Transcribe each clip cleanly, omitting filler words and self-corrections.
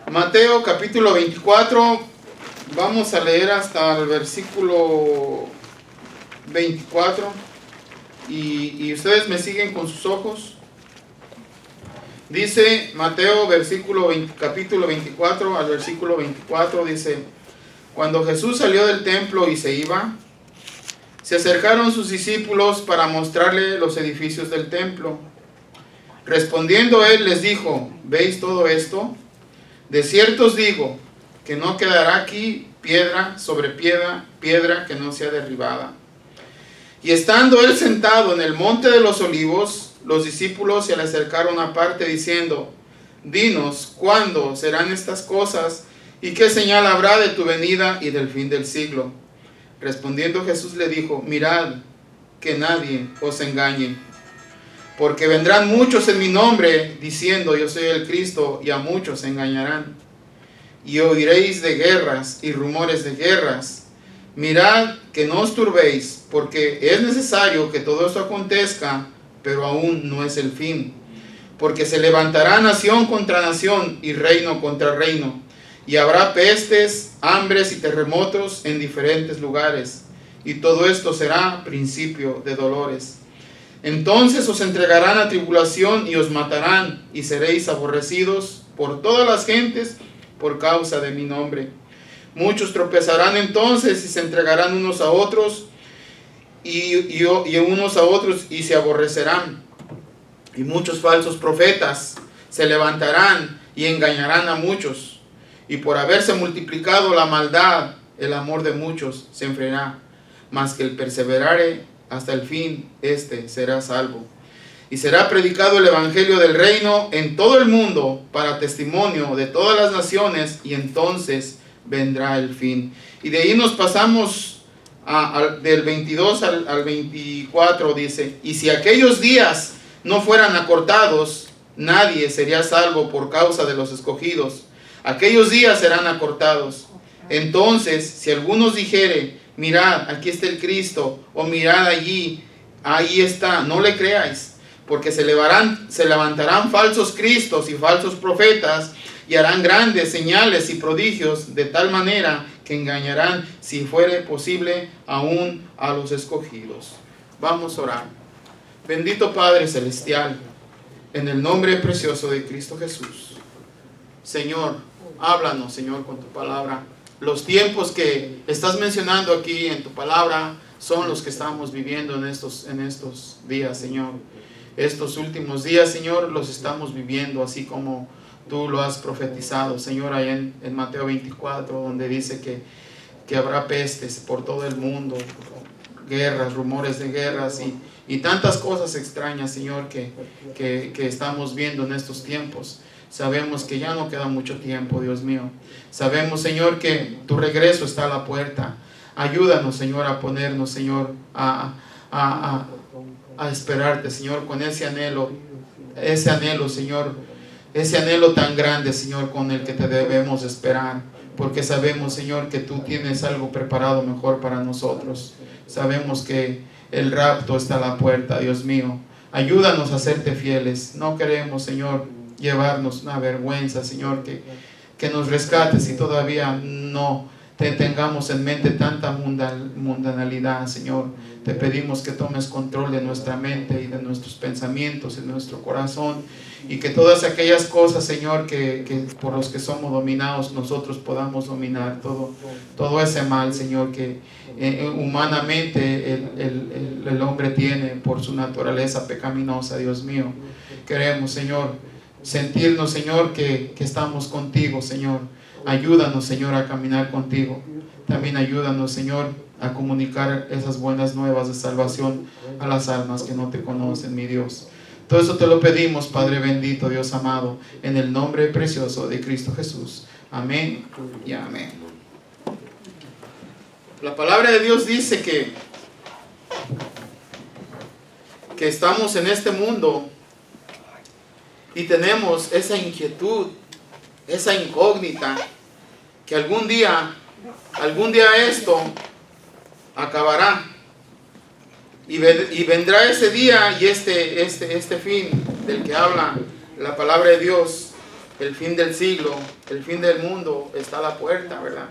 Mateo capítulo 24, vamos a leer hasta el versículo 24 y ustedes me siguen con sus ojos. Dice Mateo capítulo 24 al versículo 24, dice: Cuando Jesús salió del templo y se iba, se acercaron sus discípulos para mostrarle los edificios del templo. Respondiendo él les dijo: ¿Veis todo esto? De cierto os digo que no quedará aquí piedra sobre piedra que no sea derribada. Y estando él sentado en el monte de los olivos, los discípulos se le acercaron aparte diciendo: Dinos, ¿cuándo serán estas cosas? ¿Y qué señal habrá de tu venida y del fin del siglo? Respondiendo Jesús le dijo: Mirad que nadie os engañe. Porque vendrán muchos en mi nombre, diciendo: Yo soy el Cristo, y a muchos engañarán. Y oiréis de guerras y rumores de guerras. Mirad que no os turbéis, porque es necesario que todo esto acontezca, pero aún no es el fin. Porque se levantará nación contra nación y reino contra reino. Y habrá pestes, hambres y terremotos en diferentes lugares. Y todo esto será principio de dolores. Entonces os entregarán a tribulación y os matarán, y seréis aborrecidos por todas las gentes por causa de mi nombre. Muchos tropezarán entonces y se entregarán unos a otros y unos a otros y se aborrecerán. Y muchos falsos profetas se levantarán y engañarán a muchos. Y por haberse multiplicado la maldad, el amor de muchos se enfriará. Mas que el perseverare hasta el fin, este será salvo. Y será predicado el evangelio del reino en todo el mundo para testimonio de todas las naciones, y entonces vendrá el fin. Y de ahí nos pasamos del 22 al 24, dice: Y si aquellos días no fueran acortados, nadie sería salvo por causa de los escogidos. Aquellos días serán acortados. Entonces, si algunos dijere: Mirad, aquí está el Cristo, o mirad allí, ahí está, no le creáis, porque se levantarán falsos cristos y falsos profetas, y harán grandes señales y prodigios, de tal manera que engañarán, si fuere posible, aún a los escogidos. Vamos a orar. Bendito Padre Celestial, en el nombre precioso de Cristo Jesús, Señor, háblanos, Señor, con tu palabra. Los tiempos que estás mencionando aquí en tu palabra son los que estamos viviendo en estos días, Señor. Estos últimos días, Señor, los estamos viviendo así como tú lo has profetizado, Señor, ahí en Mateo 24, donde dice que habrá pestes por todo el mundo, guerras, rumores de guerras y tantas cosas extrañas, Señor, que estamos viendo en estos tiempos. Sabemos que ya no queda mucho tiempo, Dios mío. Sabemos, Señor, que tu regreso está a la puerta. Ayúdanos, Señor, a ponernos, Señor, a esperarte, Señor, con ese anhelo, Señor, ese anhelo tan grande, Señor, con el que te debemos esperar. Porque sabemos, Señor, que tú tienes algo preparado mejor para nosotros. Sabemos que el rapto está a la puerta, Dios mío. Ayúdanos a serte fieles. No queremos, Señor, llevarnos una vergüenza, Señor, que nos rescates y todavía no te tengamos en mente tanta mundanalidad, Señor. Te pedimos que tomes control de nuestra mente y de nuestros pensamientos, de nuestro corazón, y que todas aquellas cosas, Señor, que por los que somos dominados, nosotros podamos dominar todo ese mal, Señor, que humanamente el hombre tiene por su naturaleza pecaminosa, Dios mío. Queremos, Señor, sentirnos, Señor, que estamos contigo, Señor. Ayúdanos, Señor, a caminar contigo. También ayúdanos, Señor, a comunicar esas buenas nuevas de salvación a las almas que no te conocen, mi Dios. Todo eso te lo pedimos, Padre bendito, Dios amado, en el nombre precioso de Cristo Jesús. Amén y amén. La palabra de Dios dice que estamos en este mundo y tenemos esa inquietud, esa incógnita, que algún día algún día esto acabará. Y vendrá ese día y este fin del que habla la palabra de Dios, el fin del siglo, el fin del mundo, está a la puerta, ¿verdad?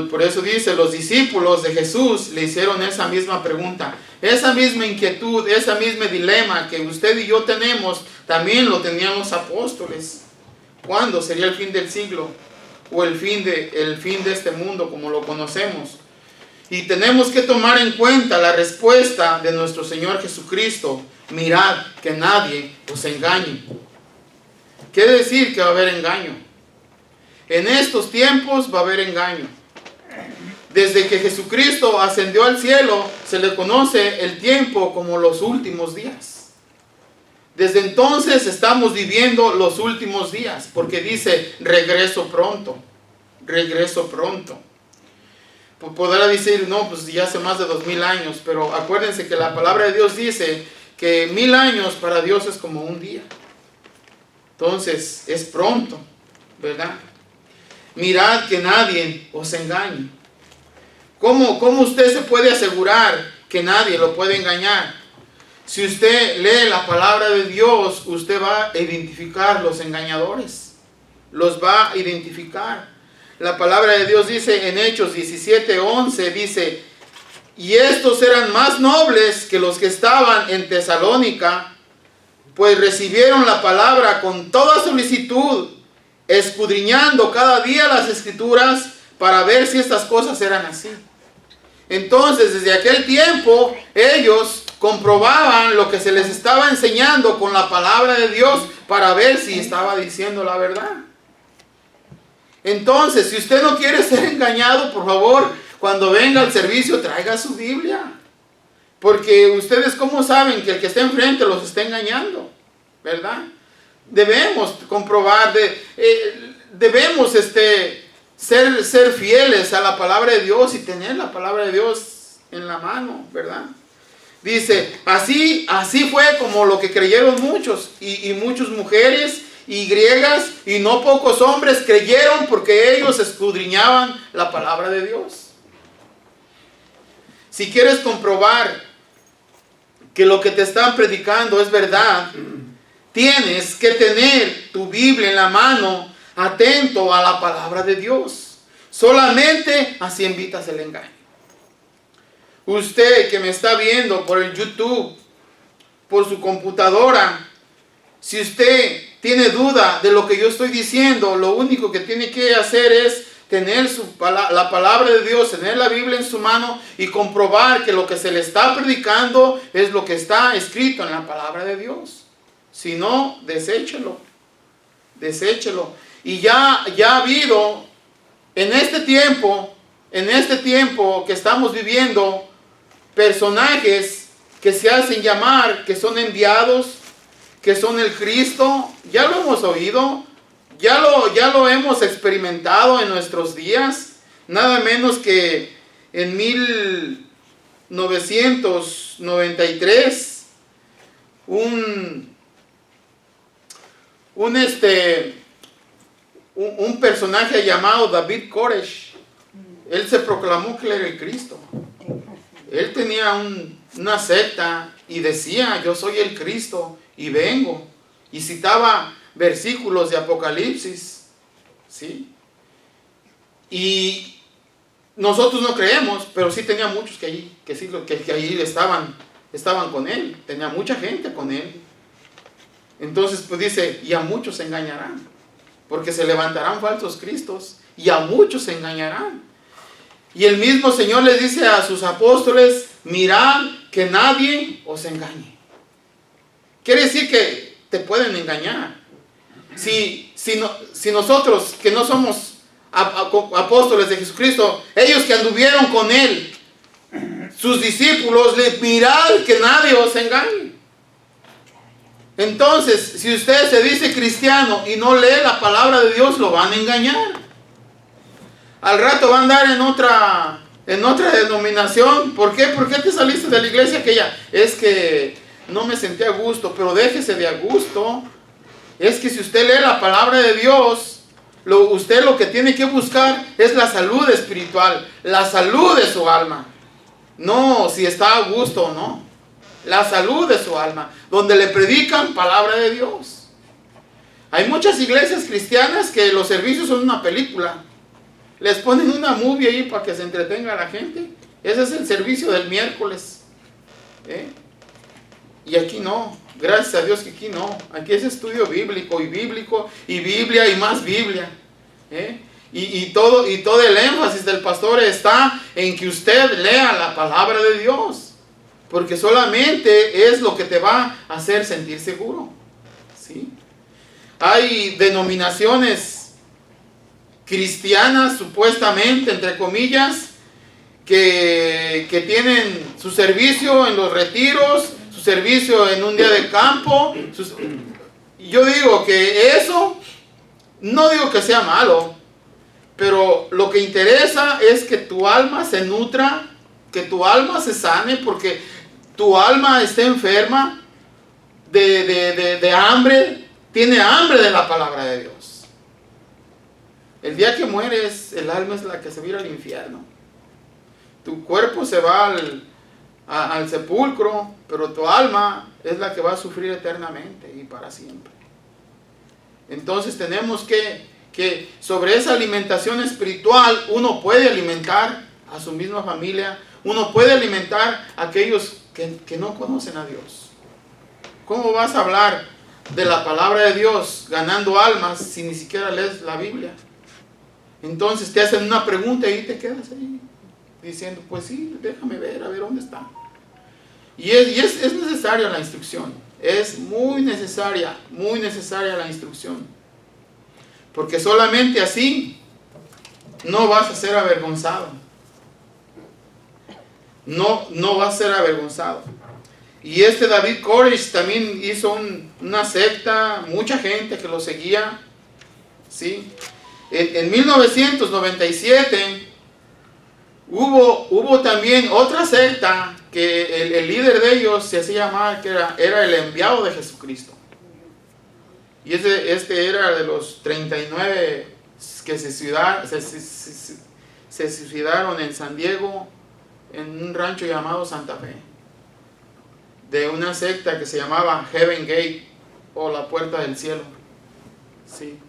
Por eso dice, los discípulos de Jesús le hicieron esa misma pregunta, esa misma inquietud, ese mismo dilema que usted y yo tenemos, también lo tenían los apóstoles. ¿Cuándo sería el fin del siglo? O el fin de este mundo como lo conocemos. Y tenemos que tomar en cuenta la respuesta de nuestro Señor Jesucristo. Mirad que nadie os engañe. Quiere decir que va a haber engaño. En estos tiempos va a haber engaño. Desde que Jesucristo ascendió al cielo, se le conoce el tiempo como los últimos días. Desde entonces estamos viviendo los últimos días, porque dice, regreso pronto, regreso pronto. Podrá decir, no, pues ya hace más de 2000 años, pero acuérdense que la palabra de Dios dice que 1000 años para Dios es como un día. Entonces, es pronto, ¿verdad? Mirad que nadie os engañe. ¿Cómo usted se puede asegurar que nadie lo puede engañar? Si usted lee la palabra de Dios, usted va a identificar los engañadores. Los va a identificar. La palabra de Dios dice en Hechos 17:11, dice, y estos eran más nobles que los que estaban en Tesalónica, pues recibieron la palabra con toda solicitud, escudriñando cada día las Escrituras para ver si estas cosas eran así. Entonces, desde aquel tiempo, ellos comprobaban lo que se les estaba enseñando con la palabra de Dios para ver si estaba diciendo la verdad. Entonces, si usted no quiere ser engañado, por favor, cuando venga al servicio, traiga su Biblia. Porque ustedes, ¿cómo saben que el que está enfrente los está engañando? ¿Verdad? Debemos comprobar, debemos ser fieles a la palabra de Dios y tener la palabra de Dios en la mano, ¿verdad? Dice, así fue como lo que creyeron muchos, y muchas mujeres y griegas y no pocos hombres creyeron porque ellos escudriñaban la palabra de Dios. Si quieres comprobar que lo que te están predicando es verdad, tienes que tener tu Biblia en la mano, atento a la palabra de Dios. Solamente así evitas el engaño. Usted que me está viendo por el YouTube, por su computadora, si usted tiene duda de lo que yo estoy diciendo, lo único que tiene que hacer es tener la palabra de Dios, tener la Biblia en su mano y comprobar que lo que se le está predicando es lo que está escrito en la palabra de Dios. Si no, deséchelo. Y ya ha habido en este tiempo que estamos viviendo, personajes que se hacen llamar, que son enviados, que son el Cristo. Ya lo hemos oído, ya lo hemos experimentado en nuestros días. Nada menos que en 1993 un personaje llamado David Koresh, él se proclamó que él era el Cristo. Él tenía una secta y decía, yo soy el Cristo y vengo. Y citaba versículos de Apocalipsis, ¿sí? Y nosotros no creemos, pero sí tenía muchos que ahí estaban con él. Tenía mucha gente con él. Entonces pues dice, y a muchos se engañarán, porque se levantarán falsos cristos y a muchos se engañarán. Y el mismo Señor les dice a sus apóstoles, mirad que nadie os engañe. Quiere decir que te pueden engañar. Si nosotros que no somos apóstoles de Jesucristo, ellos que anduvieron con Él, sus discípulos, mirad que nadie os engañe. Entonces, si usted se dice cristiano y no lee la palabra de Dios, lo van a engañar. Al rato va a andar en otra denominación. ¿Por qué? ¿Por qué te saliste de la iglesia aquella? Es que no me sentí a gusto. Pero déjese de a gusto. Es que si usted lee la palabra de Dios, Usted lo que tiene que buscar es la salud espiritual, la salud de su alma. No si está a gusto o no. La salud de su alma, donde le predican palabra de Dios. Hay muchas iglesias cristianas que los servicios son una película. Les ponen una movie ahí para que se entretenga a la gente. Ese es el servicio del miércoles. Y aquí no. Gracias a Dios que aquí no. Aquí es estudio bíblico y Biblia y más Biblia. Y todo el énfasis del pastor está en que usted lea la palabra de Dios. Porque solamente es lo que te va a hacer sentir seguro. ¿Sí? Hay denominaciones cristianas, supuestamente, entre comillas, que tienen su servicio en los retiros, su servicio en un día de campo. Yo digo que eso, no digo que sea malo, pero lo que interesa es que tu alma se nutra, que tu alma se sane, porque tu alma está enferma de hambre, tiene hambre de la palabra de Dios. El día que mueres, el alma es la que se va a ir al infierno. Tu cuerpo se va al sepulcro, pero tu alma es la que va a sufrir eternamente y para siempre. Entonces tenemos que sobre esa alimentación espiritual, uno puede alimentar a su misma familia, uno puede alimentar a aquellos que no conocen a Dios. ¿Cómo vas a hablar de la palabra de Dios ganando almas si ni siquiera lees la Biblia? Entonces te hacen una pregunta y te quedas ahí diciendo, pues sí, déjame ver, a ver dónde está. Y es necesaria la instrucción. Es muy necesaria la instrucción. Porque solamente así no vas a ser avergonzado. No vas a ser avergonzado. Y David Koresh también hizo una secta, mucha gente que lo seguía. ¿Sí? En 1997 hubo también otra secta que el líder de ellos se hacía llamar que era el enviado de Jesucristo. Y este era de los 39 que se suicidaron en San Diego, en un rancho llamado Santa Fe, de una secta que se llamaba Heaven Gate, o la puerta del cielo. Sí.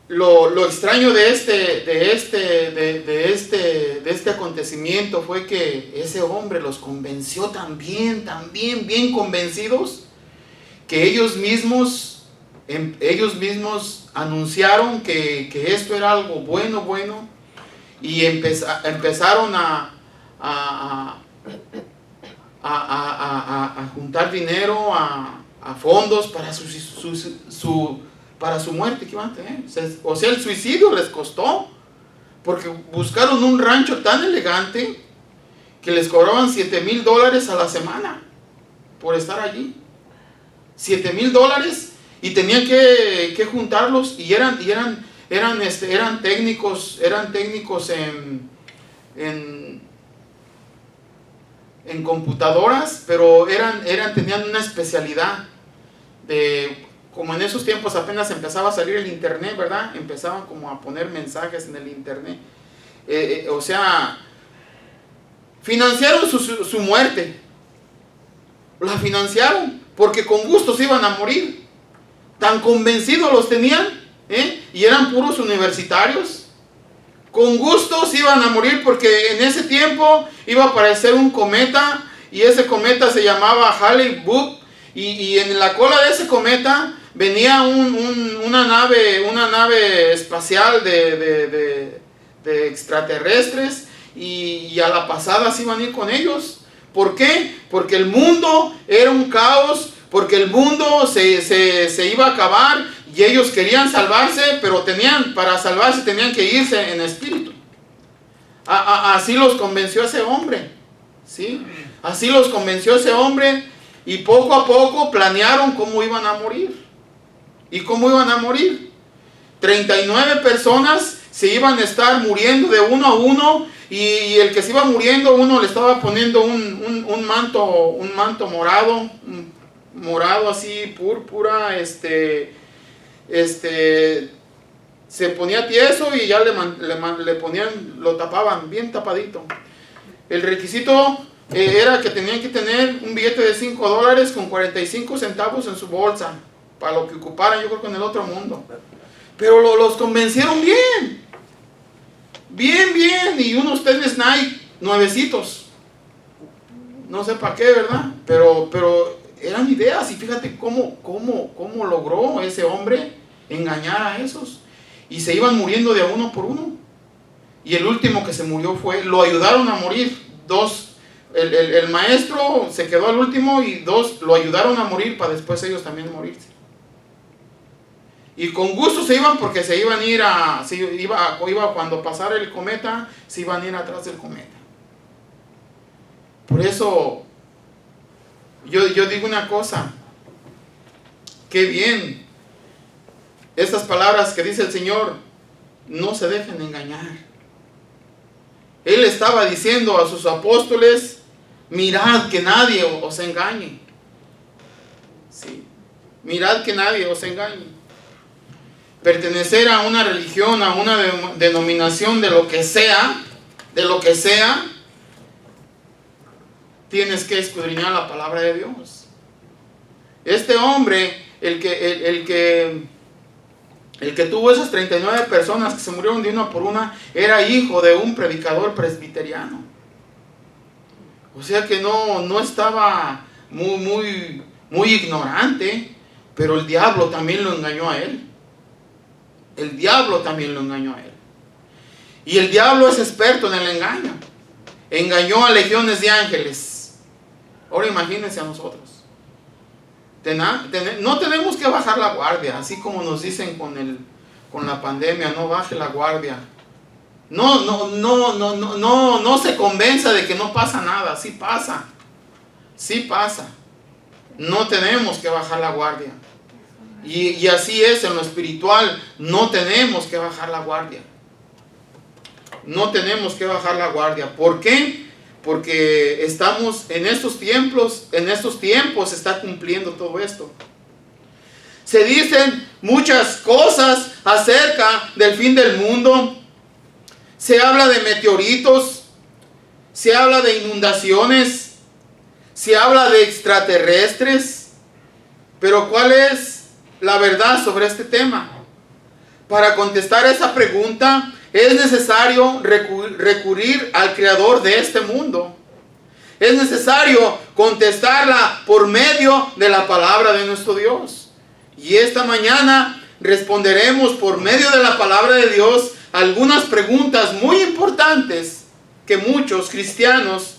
Lo extraño de este acontecimiento fue que ese hombre los convenció tan bien bien convencidos, que ellos mismos anunciaron que esto era algo bueno, y empezaron a juntar dinero, a fondos para su muerte que iban a tener. O sea, el suicidio les costó, porque buscaron un rancho tan elegante que les cobraban $7,000 a la semana por estar allí. $7,000, y tenían que juntarlos, y eran técnicos en computadoras, pero tenían una especialidad como en esos tiempos apenas empezaba a salir el internet, ¿verdad? Empezaban como a poner mensajes en el internet. O sea, financiaron su muerte. La financiaron porque con gusto se iban a morir. Tan convencidos los tenían, y eran puros universitarios. Con gusto se iban a morir, porque en ese tiempo iba a aparecer un cometa, y ese cometa se llamaba Halley-Bopp, y en la cola de ese cometa venía una nave espacial de extraterrestres, y a la pasada se iban a ir con ellos. ¿Por qué? Porque el mundo era un caos, porque el mundo se iba a acabar, y ellos querían salvarse, pero para salvarse tenían que irse en espíritu. Así los convenció ese hombre, ¿sí? Así los convenció ese hombre, y poco a poco planearon cómo iban a morir. ¿Y cómo iban a morir? 39 personas se iban a estar muriendo de uno a uno, y el que se iba muriendo, uno le estaba poniendo un manto morado así, púrpura, se ponía tieso y ya le ponían, lo tapaban bien tapadito. El requisito era que tenían que tener un billete de $5 con 45 centavos en su bolsa, para lo que ocuparan, yo creo que en el otro mundo. Pero los convencieron bien, y unos tenis Nike nuevecitos, no sé para qué, ¿verdad? Pero eran ideas, y fíjate cómo logró ese hombre engañar a esos, y se iban muriendo de a uno por uno, y el último que se murió lo ayudaron a morir, el maestro se quedó al último, y 2 lo ayudaron a morir para después ellos también morirse. Y con gusto se iban, porque se iban a ir cuando pasara el cometa, se iban a ir atrás del cometa. Por eso yo digo una cosa, qué bien, estas palabras que dice el Señor, no se dejen engañar. Él estaba diciendo a sus apóstoles, mirad que nadie os engañe. Sí, mirad que nadie os engañe. Pertenecer a una religión, a una denominación, de lo que sea, tienes que escudriñar la palabra de Dios. Este hombre, el que tuvo esas 39 personas que se murieron de una por una, era hijo de un predicador presbiteriano. O sea que no estaba muy ignorante, pero el diablo también lo engañó a él. Y el diablo es experto en el engaño. Engañó a legiones de ángeles. Ahora imagínense a nosotros. No tenemos que bajar la guardia, así como nos dicen con la pandemia, no baje la guardia. No se convenza de que no pasa nada, sí pasa. No tenemos que bajar la guardia. Y así es en lo espiritual, no tenemos que bajar la guardia. ¿Por qué? Porque estamos en estos tiempos se está cumpliendo todo esto. Se dicen muchas cosas acerca del fin del mundo. Se habla de meteoritos, se habla de inundaciones, se habla de extraterrestres. Pero ¿cuál es la verdad sobre este tema? Para contestar esa pregunta es necesario recurrir al creador de este mundo. Es necesario contestarla por medio de la palabra de nuestro Dios. Y esta mañana responderemos por medio de la palabra de Dios algunas preguntas muy importantes que muchos cristianos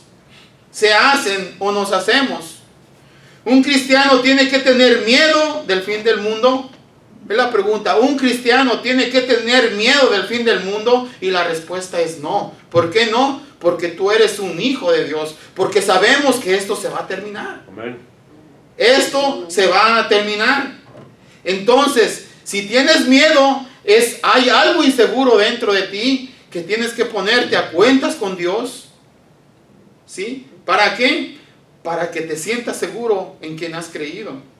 se hacen o nos hacemos. ¿Un cristiano tiene que tener miedo del fin del mundo? Es la pregunta. ¿Un cristiano tiene que tener miedo del fin del mundo? Y la respuesta es no. ¿Por qué no? Porque tú eres un hijo de Dios. Porque sabemos que esto se va a terminar. Amén. Esto se va a terminar. Entonces, si tienes miedo, hay algo inseguro dentro de ti que tienes que ponerte a cuentas con Dios. ¿Sí? ¿Para qué? Para que te sientas seguro en quien has creído.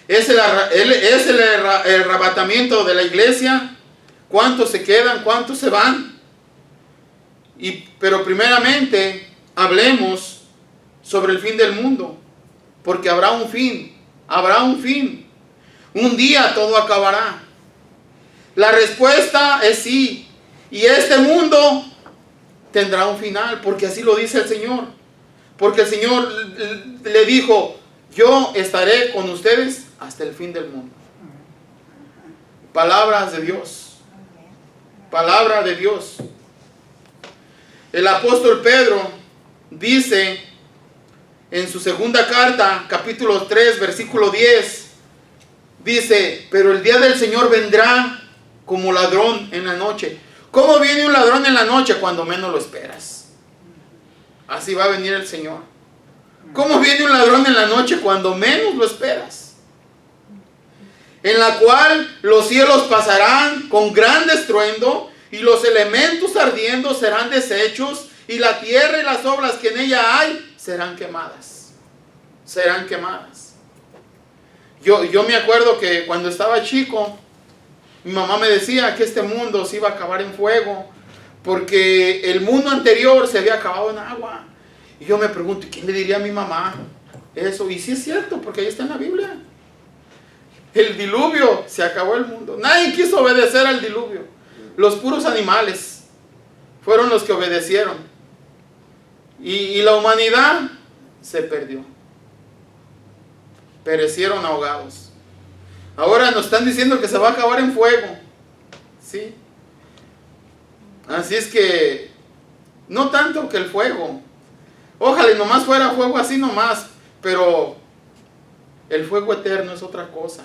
Es el arrebatamiento de la iglesia. ¿Cuántos se quedan? ¿Cuántos se van? Pero primeramente hablemos sobre el fin del mundo. Porque habrá un fin. Un día todo acabará. La respuesta es sí. Y este mundo tendrá un final. Porque así lo dice el Señor. Porque el Señor le dijo: yo estaré con ustedes hasta el fin del mundo. Palabras de Dios. Palabra de Dios. El apóstol Pedro dice en su segunda carta, capítulo 3, versículo 10, dice: pero el día del Señor vendrá como ladrón en la noche. ¿Cómo viene un ladrón en la noche? Cuando menos lo esperas. Así va a venir el Señor. ¿Cómo viene un ladrón en la noche? Cuando menos lo esperas. En la cual los cielos pasarán con gran estruendo, y los elementos ardiendo serán deshechos, y la tierra y las obras que en ella hay serán quemadas. Yo me acuerdo que cuando estaba chico, mi mamá me decía que este mundo se iba a acabar en fuego, porque el mundo anterior se había acabado en agua. Y yo me pregunto, ¿quién le diría a mi mamá eso? Y sí es cierto, porque ahí está en la Biblia. El diluvio, se acabó el mundo. Nadie quiso obedecer al diluvio. Los puros animales fueron los que obedecieron. Y la humanidad se perdió. Perecieron ahogados. Ahora nos están diciendo que se va a acabar en fuego. ¿Sí? Así es que, no tanto que el fuego. Ojalá y nomás fuera fuego así nomás. Pero el fuego eterno es otra cosa,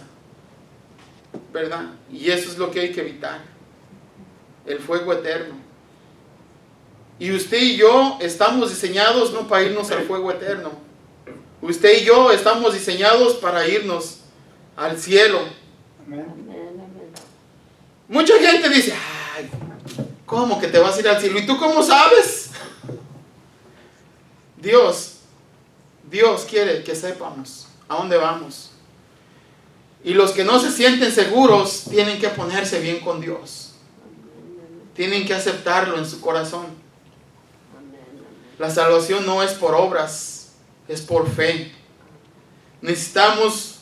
¿verdad? Y eso es lo que hay que evitar. El fuego eterno. Y usted y yo estamos diseñados no para irnos al fuego eterno. Usted y yo estamos diseñados para irnos al cielo. Mucha gente dice, ay, ¿cómo que te vas a ir al cielo? ¿Y tú cómo sabes? Dios quiere que sepamos a dónde vamos. Y los que no se sienten seguros tienen que ponerse bien con Dios. Tienen que aceptarlo en su corazón. La salvación no es por obras, es por fe. Necesitamos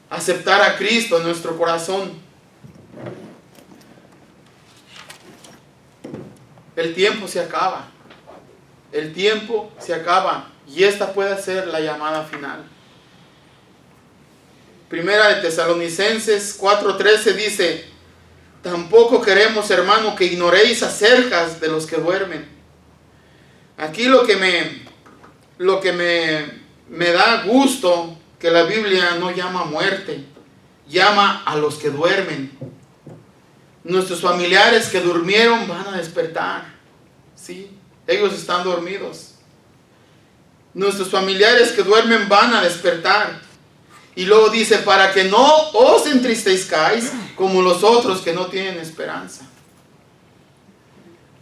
aceptar a Cristo en nuestro corazón. El tiempo se acaba. El tiempo se acaba. Y esta puede ser la llamada final. Primera de Tesalonicenses 4:13 dice: tampoco queremos, hermano, que ignoréis acerca de los que duermen. Aquí lo que me da gusto, que la Biblia no llama muerte, llama a los que duermen. Nuestros familiares que durmieron van a despertar. ¿Sí? Ellos están dormidos. Nuestros familiares que duermen van a despertar. Y luego dice, para que no os entristezcáis como los otros que no tienen esperanza.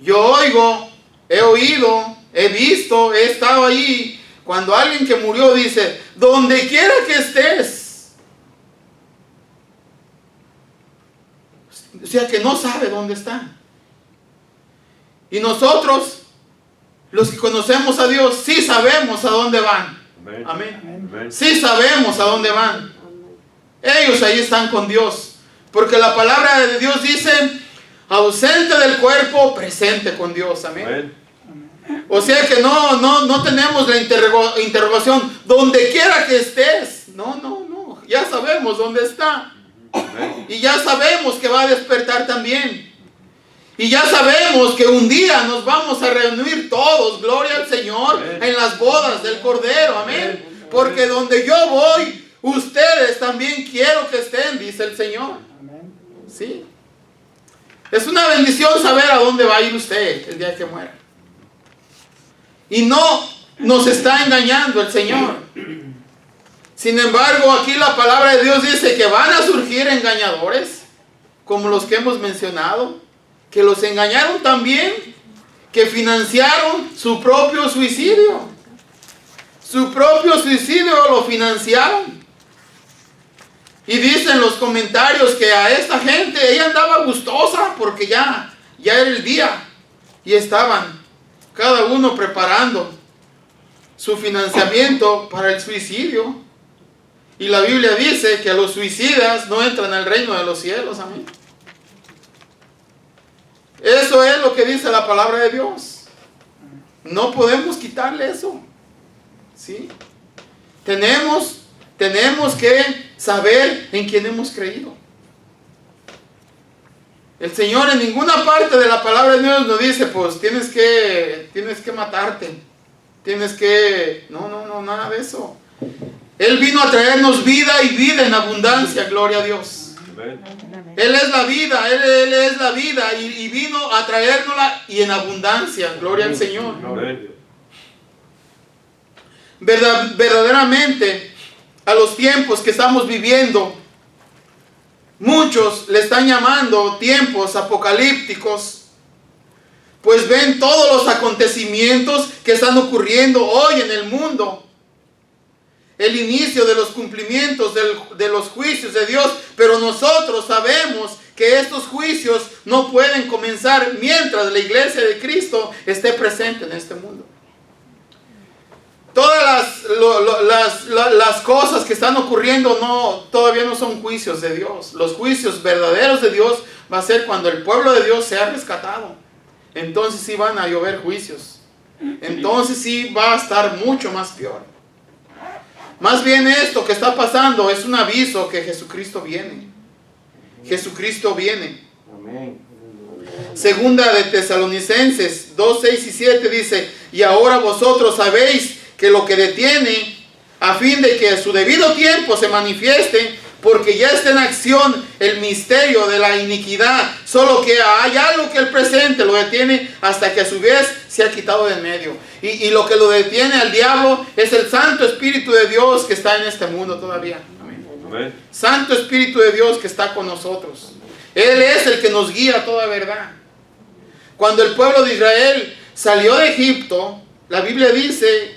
Yo oigo, he oído, he visto, he estado ahí. Cuando alguien que murió dice, donde quiera que estés. O sea que no sabe dónde está. Y nosotros, los que conocemos a Dios, sí sabemos a dónde van. Amén. Amén. Sí sabemos a dónde van. Ellos ahí están con Dios. Porque la palabra de Dios dice, ausente del cuerpo, presente con Dios. Amén. Amén. O sea que no tenemos la interrogación, donde quiera que estés. No. Ya sabemos dónde está. Amén. Y ya sabemos que va a despertar también. Y ya sabemos que un día nos vamos a reunir todos, gloria al Señor, amén, en las bodas del Cordero, amén. Amén. Porque donde yo voy, ustedes también quiero que estén, dice el Señor. Amén. Sí. Es una bendición saber a dónde va a ir usted el día que muera. Y no nos está engañando el Señor. Sin embargo, aquí la palabra de Dios dice que van a surgir engañadores, como los que hemos mencionado, que los engañaron también, que financiaron su propio suicidio. Su propio suicidio lo financiaron. Y dicen los comentarios que a esta gente, ella andaba gustosa porque ya era el día. Y estaban cada uno preparando su financiamiento para el suicidio. Y la Biblia dice que los suicidas no entran al reino de los cielos. Amén. Eso es lo que dice la palabra de Dios. No podemos quitarle eso. ¿Sí? Tenemos que saber en quién hemos creído. El Señor en ninguna parte de la palabra de Dios nos dice, pues tienes que matarte. No, nada de eso. Él vino a traernos vida y vida en abundancia, gloria a Dios. Él es la vida, Él es la vida y vino a traérnosla y en abundancia, gloria al Señor. Verdaderamente, a los tiempos que estamos viviendo, muchos le están llamando tiempos apocalípticos, pues ven todos los acontecimientos que están ocurriendo hoy en el mundo. el inicio de los cumplimientos de los juicios de Dios, pero nosotros sabemos que estos juicios no pueden comenzar mientras la iglesia de Cristo esté presente en este mundo. Todas las cosas que están ocurriendo todavía no son juicios de Dios. Los juicios verdaderos de Dios va a ser cuando el pueblo de Dios sea rescatado. Entonces sí van a llover juicios. Entonces sí va a estar mucho más peor. Más bien esto que está pasando es un aviso que Jesucristo viene. Jesucristo viene. Amén. Segunda de Tesalonicenses 2, 6 y 7 dice: y ahora vosotros sabéis que lo que detiene, a fin de que a su debido tiempo se manifieste, porque ya está en acción el misterio de la iniquidad, solo que hay algo que el presente lo detiene hasta que a su vez se ha quitado de en medio. Y lo que lo detiene al diablo es el Santo Espíritu de Dios que está en este mundo todavía. Amén. Amén. Santo Espíritu de Dios que está con nosotros. Él es el que nos guía a toda verdad. Cuando el pueblo de Israel salió de Egipto, la Biblia dice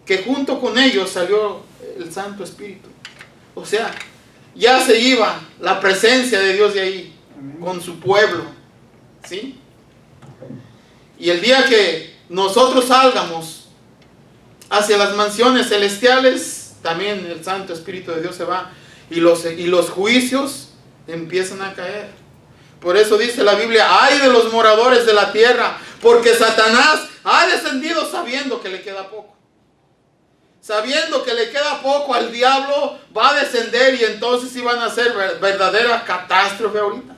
que junto con ellos salió el Santo Espíritu. O sea, ya se iba la presencia de Dios de ahí, con su pueblo, ¿sí? Y el día que nosotros salgamos hacia las mansiones celestiales, también el Santo Espíritu de Dios se va y los juicios empiezan a caer. Por eso dice la Biblia: ay de los moradores de la tierra, porque Satanás ha descendido sabiendo que le queda poco. Sabiendo que le queda poco al diablo, va a descender y entonces iban a ser verdadera catástrofe ahorita.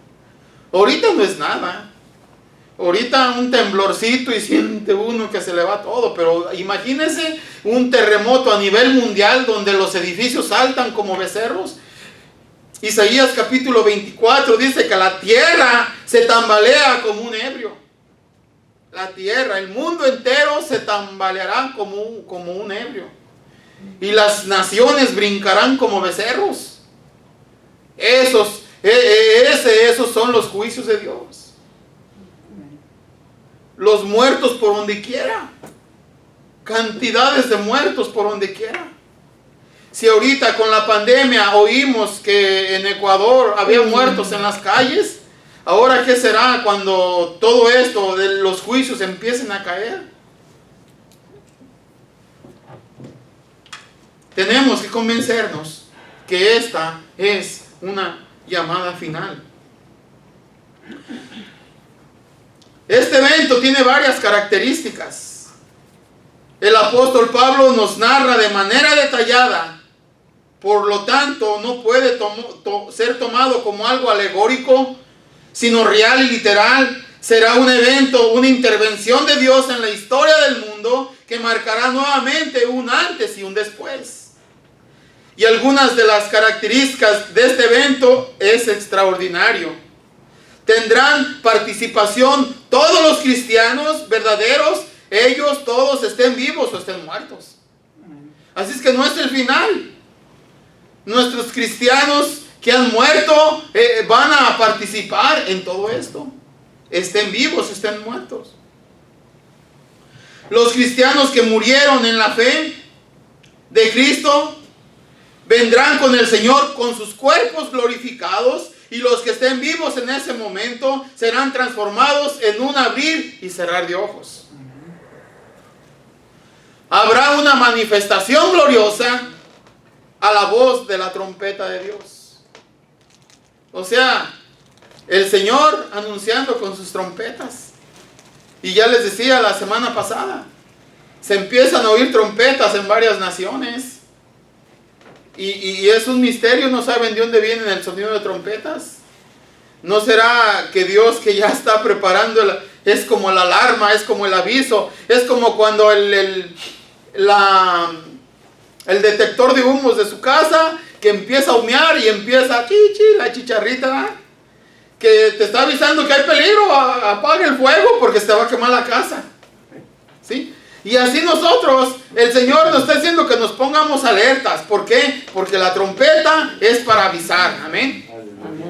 Ahorita no es nada. Ahorita un temblorcito y siente uno que se le va todo. Pero imagínense un terremoto a nivel mundial donde los edificios saltan como becerros. Isaías capítulo 24 dice que la tierra se tambalea como un ebrio. La tierra, el mundo entero se tambaleará como un ebrio. Y las naciones brincarán como becerros. Esos son los juicios de Dios. Los muertos por donde quiera. Cantidades de muertos por donde quiera. Si ahorita con la pandemia oímos que en Ecuador había muertos en las calles, ahora ¿qué será cuando todo esto de los juicios empiecen a caer? Tenemos que convencernos que esta es una llamada final. Este evento tiene varias características. El apóstol Pablo nos narra de manera detallada, por lo tanto no puede ser tomado como algo alegórico, sino real y literal. Será un evento, una intervención de Dios en la historia del mundo que marcará nuevamente un antes y un después. Y algunas de las características de este evento es extraordinario. Tendrán participación todos los cristianos verdaderos, ellos todos estén vivos o estén muertos. Así es que no es el final. Nuestros cristianos que han muerto van a participar en todo esto. Estén vivos, estén muertos. Los cristianos que murieron en la fe de Cristo vendrán con el Señor con sus cuerpos glorificados, y los que estén vivos en ese momento serán transformados en un abrir y cerrar de ojos. Habrá una manifestación gloriosa a la voz de la trompeta de Dios. O sea, el Señor anunciando con sus trompetas. Y ya les decía la semana pasada, se empiezan a oír trompetas en varias naciones. Y es un misterio, no saben de dónde viene el sonido de trompetas. ¿No será que Dios, que ya está preparando, es como la alarma, es como el aviso, es como cuando el detector de humos de su casa, que empieza a humear y empieza la chicharrita, que te está avisando que hay peligro, apaga el fuego porque se va a quemar la casa? ¿Sí? Y así nosotros, el Señor nos está diciendo que nos pongamos alertas. ¿Por qué? Porque la trompeta es para avisar. Amén.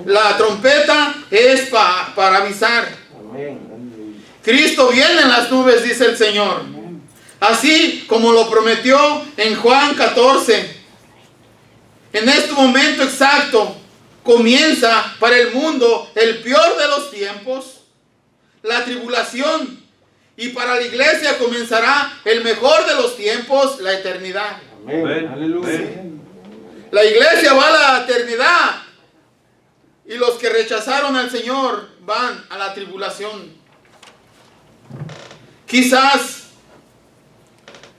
La trompeta es para avisar. Cristo viene en las nubes, dice el Señor. Así como lo prometió en Juan 14, En este momento exacto comienza para el mundo el peor de los tiempos, la tribulación, y para la iglesia comenzará el mejor de los tiempos, la eternidad. Amén. Aleluya. La iglesia va a la eternidad y los que rechazaron al Señor van a la tribulación. Quizás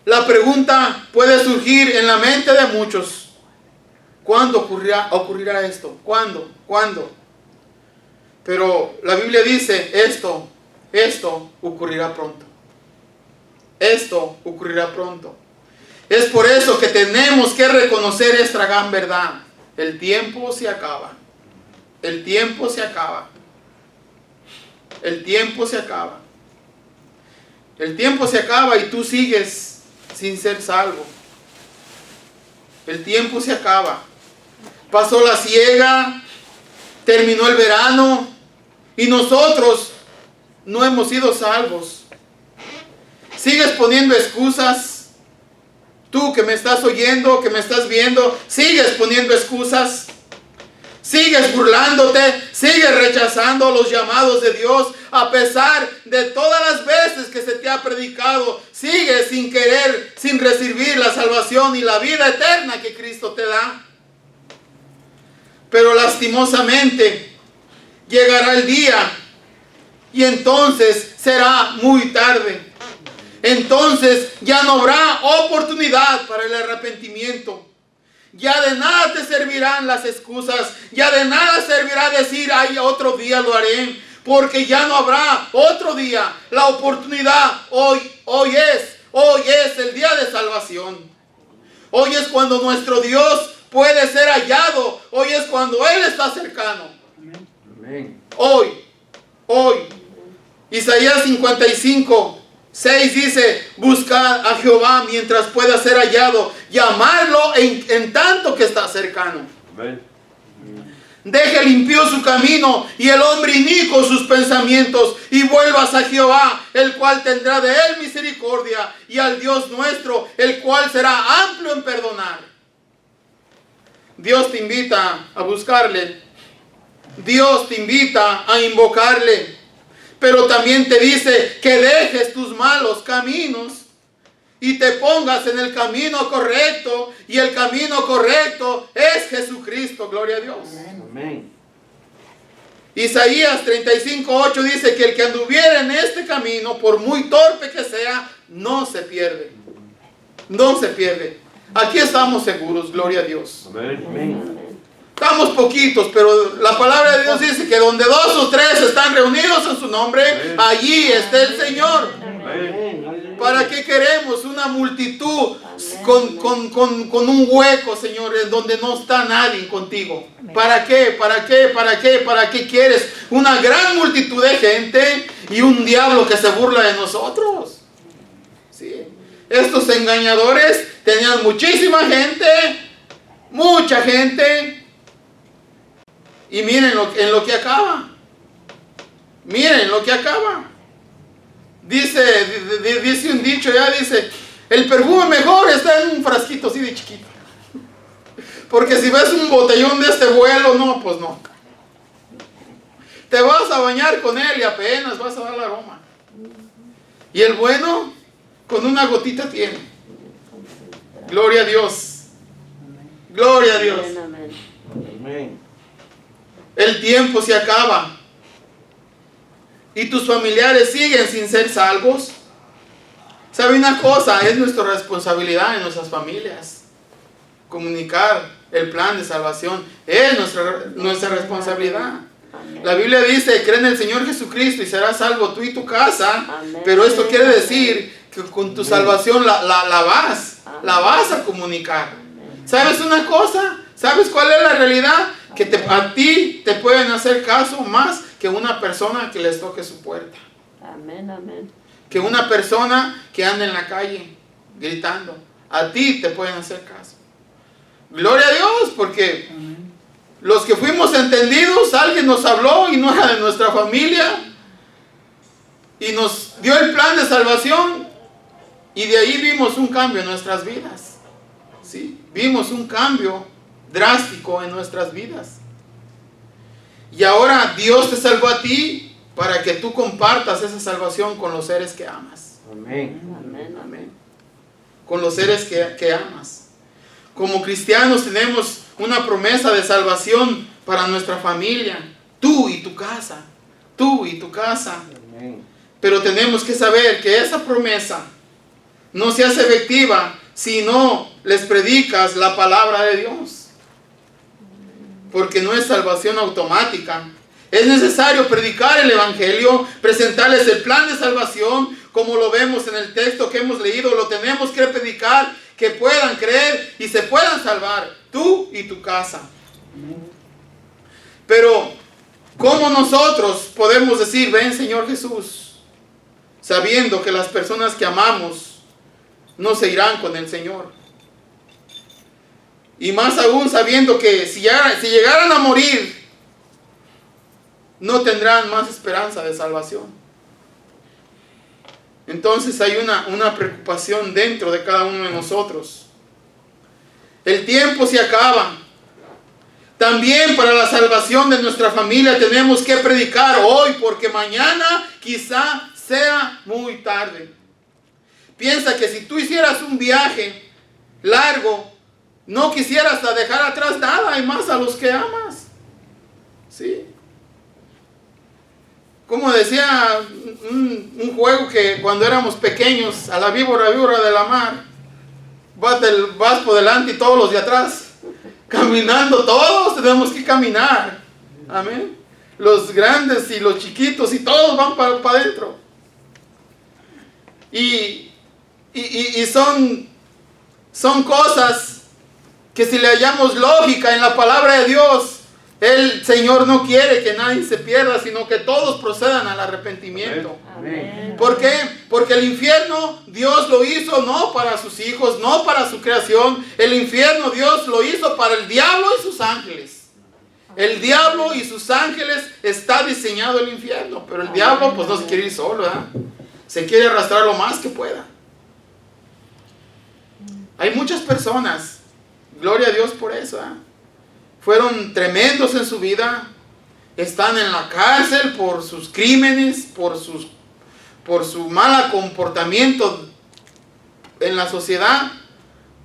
la pregunta puede surgir en la mente de muchos: ¿cuándo ocurrirá esto? ¿Cuándo? Pero la Biblia dice, esto ocurrirá pronto. Esto ocurrirá pronto. Es por eso que tenemos que reconocer esta gran verdad. El tiempo se acaba. El tiempo se acaba. El tiempo se acaba. El tiempo se acaba y tú sigues sin ser salvo. El tiempo se acaba. Pasó la siega, terminó el verano y nosotros no hemos sido salvos. Sigues poniendo excusas. Tú que me estás oyendo, que me estás viendo, sigues poniendo excusas. Sigues burlándote, sigues rechazando los llamados de Dios a pesar de todas las veces que se te ha predicado. Sigues sin querer, sin recibir la salvación y la vida eterna que Cristo te da. Pero lastimosamente llegará el día y entonces será muy tarde. Entonces ya no habrá oportunidad para el arrepentimiento. Ya de nada te servirán las excusas. Ya de nada servirá decir, ay, otro día lo haré. Porque ya no habrá otro día. La oportunidad hoy es el día de salvación. Hoy es cuando nuestro Dios puede ser hallado. Hoy es cuando Él está cercano. Amén. Hoy. Isaías 55:6 dice, buscad a Jehová mientras pueda ser hallado, llamarlo en tanto que está cercano. Amén. Deje el impío su camino y el hombre inicuo sus pensamientos, y vuelvas a Jehová, el cual tendrá de él misericordia, y al Dios nuestro, el cual será amplio en perdonar. Dios te invita a buscarle. Dios te invita a invocarle. Pero también te dice que dejes tus malos caminos y te pongas en el camino correcto. Y el camino correcto es Jesucristo. Gloria a Dios. Amén. Isaías 35:8 dice que el que anduviera en este camino, por muy torpe que sea, no se pierde. No se pierde. Aquí estamos seguros. Gloria a Dios. Amén. Amén. Estamos poquitos, pero la palabra de Dios dice que donde 2 o 3 están reunidos en su nombre, allí está el Señor. Amén. ¿Para qué queremos una multitud con un hueco, Señor, en donde no está nadie contigo? ¿Para qué? ¿Para qué quieres una gran multitud de gente y un diablo que se burla de nosotros? Sí. Estos engañadores tenían muchísima gente, mucha gente. Y miren en lo que acaba. Miren lo que acaba. Dice un dicho ya, dice, el perfume mejor está en un frasquito así de chiquito. Porque si ves un botellón de este vuelo, no, pues no. Te vas a bañar con él y apenas vas a dar el aroma. Y el bueno, con una gotita tiene. Gloria a Dios. Gloria a Dios. Amén. El tiempo se acaba. Y tus familiares siguen sin ser salvos. ¿Sabe una cosa? Es nuestra responsabilidad en nuestras familias. Comunicar el plan de salvación es nuestra responsabilidad. La Biblia dice, cree en el Señor Jesucristo y serás salvo tú y tu casa. Amén. Pero esto quiere decir que con tu salvación la vas a comunicar. ¿Sabes una cosa? ¿Sabes cuál es la realidad? Que a ti te pueden hacer caso más que una persona que les toque su puerta. Amén, amén. Que una persona que anda en la calle gritando. A ti te pueden hacer caso. Gloria a Dios, porque los que fuimos entendidos, alguien nos habló y no era de nuestra familia. Y nos dio el plan de salvación. Y de ahí vimos un cambio en nuestras vidas. ¿Sí? Vimos un cambio drástico en nuestras vidas. Y ahora Dios te salvó a ti para que tú compartas esa salvación con los seres que amas. Amén. Amén. Amén. Con los seres que amas. Como cristianos tenemos una promesa de salvación para nuestra familia. Tú y tu casa. Tú y tu casa. Amén. Pero tenemos que saber que esa promesa no se hace efectiva si no les predicas la palabra de Dios. Porque no es salvación automática. Es necesario predicar el evangelio, presentarles el plan de salvación, como lo vemos en el texto que hemos leído. Lo tenemos que predicar, que puedan creer y se puedan salvar, tú y tu casa. Pero, ¿cómo nosotros podemos decir, ven Señor Jesús, sabiendo que las personas que amamos no se irán con el Señor? Y más aún sabiendo que si llegaran a morir, no tendrán más esperanza de salvación. Entonces hay una preocupación dentro de cada uno de nosotros. El tiempo se acaba. También para la salvación de nuestra familia tenemos que predicar hoy, porque mañana quizá sea muy tarde. Piensa que si tú hicieras un viaje largo, no quisieras dejar atrás nada, y más a los que amas. ¿Sí? Como decía un juego que cuando éramos pequeños, a la víbora de la mar, vas por delante y todos los de atrás, caminando, todos tenemos que caminar. Amén. Los grandes y los chiquitos y todos van para adentro. Y son cosas que si le hallamos lógica en la palabra de Dios, el Señor no quiere que nadie se pierda, sino que todos procedan al arrepentimiento. Amén. ¿Por qué? Porque el infierno Dios lo hizo no para sus hijos, no para su creación. El infierno Dios lo hizo para el diablo y sus ángeles. El diablo y sus ángeles está diseñado el infierno, pero el diablo pues no se quiere ir solo, ¿verdad? Se quiere arrastrar lo más que pueda. Hay muchas personas, gloria a Dios por eso, ¿verdad? Fueron tremendos en su vida, están en la cárcel por sus crímenes, por su mal comportamiento en la sociedad,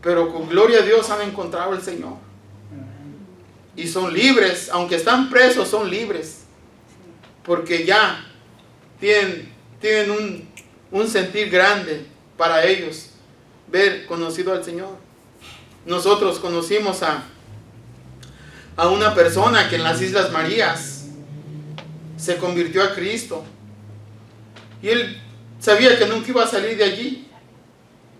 pero con gloria a Dios han encontrado al Señor. Y son libres, aunque están presos, son libres, porque ya tienen un sentir grande para ellos, ver conocido al Señor. Nosotros conocimos a una persona que en las Islas Marías se convirtió a Cristo. Y él sabía que nunca iba a salir de allí.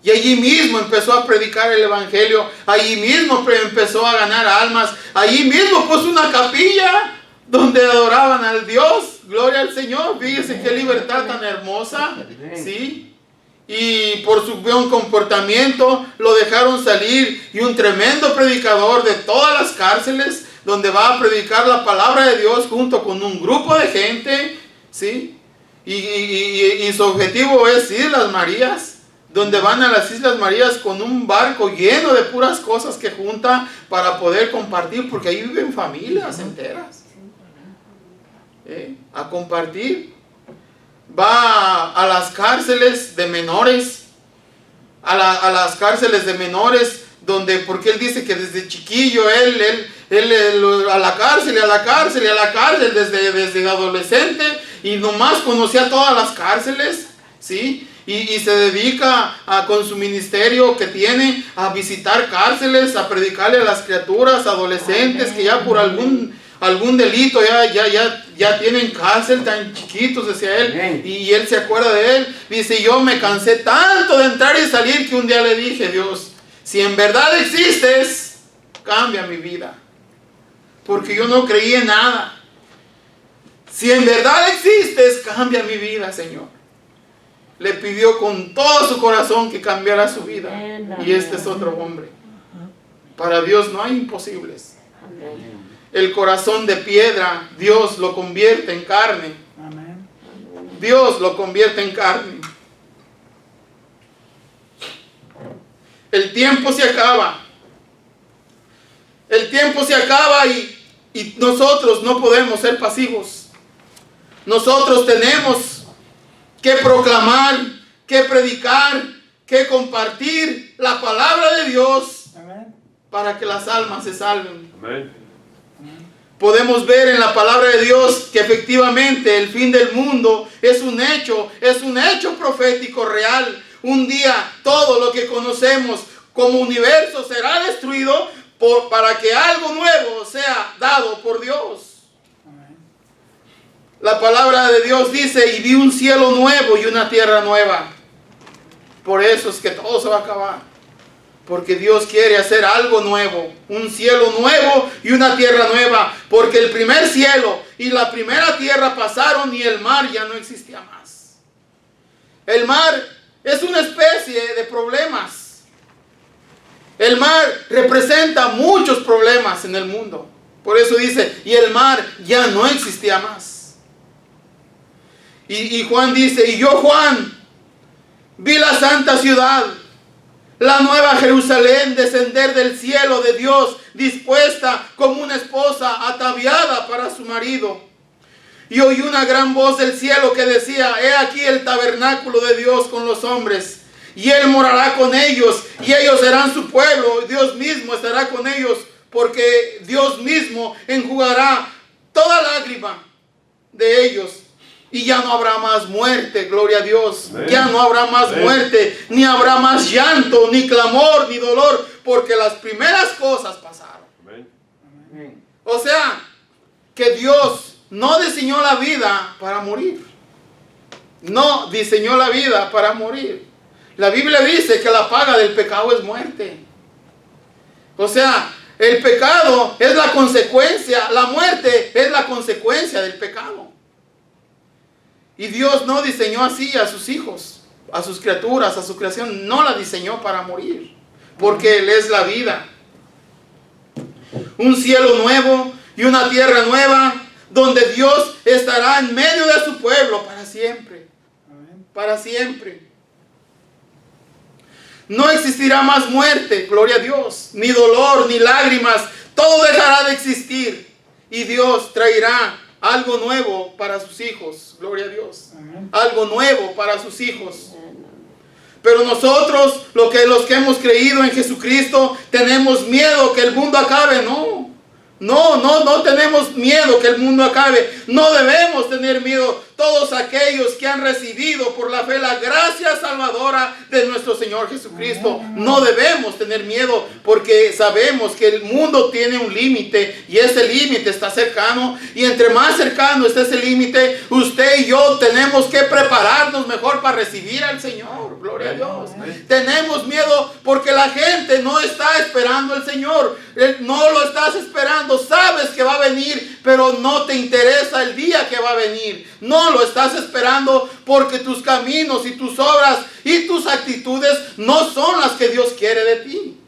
Y allí mismo empezó a predicar el evangelio. Allí mismo empezó a ganar almas. Allí mismo puso una capilla donde adoraban al Dios. Gloria al Señor. Fíjese qué libertad tan hermosa. ¿Sí? Y por su buen comportamiento lo dejaron salir. Y un tremendo predicador de todas las cárceles, donde va a predicar la palabra de Dios junto con un grupo de gente, ¿sí? Y su objetivo es Islas Marías, donde van a las Islas Marías con un barco lleno de puras cosas que junta para poder compartir, porque ahí viven familias enteras. A compartir. Va a las cárceles de menores, a las cárceles de menores, donde, porque él dice que desde chiquillo él a la cárcel, desde adolescente, y nomás conocía todas las cárceles, ¿sí? Y se dedica con su ministerio que tiene a visitar cárceles, a predicarle a las criaturas, adolescentes que ya por algún delito ya tienen cárcel, tan chiquitos, decía él. Y él se acuerda de él. Dice, yo me cansé tanto de entrar y salir que un día le dije, Dios, si en verdad existes, cambia mi vida. Porque yo no creí en nada. Si en verdad existes, cambia mi vida, Señor. Le pidió con todo su corazón que cambiara su vida. Y este es otro hombre. Para Dios no hay imposibles. El corazón de piedra, Dios lo convierte en carne. Dios lo convierte en carne. El tiempo se acaba. El tiempo se acaba y nosotros no podemos ser pasivos. Nosotros tenemos que proclamar, que predicar, que compartir la palabra de Dios para que las almas se salven. Amén. Podemos ver en la palabra de Dios que efectivamente el fin del mundo es un hecho profético real. Un día todo lo que conocemos como universo será destruido para que algo nuevo sea dado por Dios. La palabra de Dios dice, y vi un cielo nuevo y una tierra nueva. Por eso es que todo se va a acabar. Porque Dios quiere hacer algo nuevo, un cielo nuevo y una tierra nueva. Porque el primer cielo y la primera tierra pasaron y el mar ya no existía más. El mar es una especie de problemas. El mar representa muchos problemas en el mundo. Por eso dice, y el mar ya no existía más. Y Juan dice, y yo, Juan, vi la santa ciudad, la nueva Jerusalén, descender del cielo de Dios, dispuesta como una esposa ataviada para su marido. Y oí una gran voz del cielo que decía, he aquí el tabernáculo de Dios con los hombres, y Él morará con ellos, y ellos serán su pueblo, y Dios mismo estará con ellos, porque Dios mismo enjugará toda lágrima de ellos. Y ya no habrá más muerte, gloria a Dios. Amén. Ya no habrá más muerte, ni habrá más llanto, ni clamor, ni dolor, porque las primeras cosas pasaron. Amén. O sea, que Dios no diseñó la vida para morir. No diseñó la vida para morir. La Biblia dice que la paga del pecado es muerte. O sea, el pecado es la consecuencia, la muerte es la consecuencia del pecado. Y Dios no diseñó así a sus hijos, a sus criaturas, a su creación. No la diseñó para morir, porque Él es la vida. Un cielo nuevo y una tierra nueva, donde Dios estará en medio de su pueblo para siempre. Para siempre. No existirá más muerte, gloria a Dios, ni dolor, ni lágrimas. Todo dejará de existir. Y Dios traerá algo nuevo para sus hijos. Gloria a Dios. Amén. Algo nuevo para sus hijos. Pero nosotros, los que hemos creído en Jesucristo, tenemos miedo que el mundo acabe. No tenemos miedo que el mundo acabe. No debemos tener miedo. Todos aquellos que han recibido por la fe la gracia salvadora de nuestro Señor Jesucristo, no debemos tener miedo, porque sabemos que el mundo tiene un límite y ese límite está cercano, y entre más cercano está ese límite, usted y yo tenemos que prepararnos mejor para recibir al Señor. Gloria a Dios. Tenemos miedo porque la gente no está esperando al Señor. No lo estás esperando. Sabes que va a venir, pero no te interesa el día que va a venir. No lo estás esperando porque tus caminos y tus obras y tus actitudes no son las que Dios quiere de ti.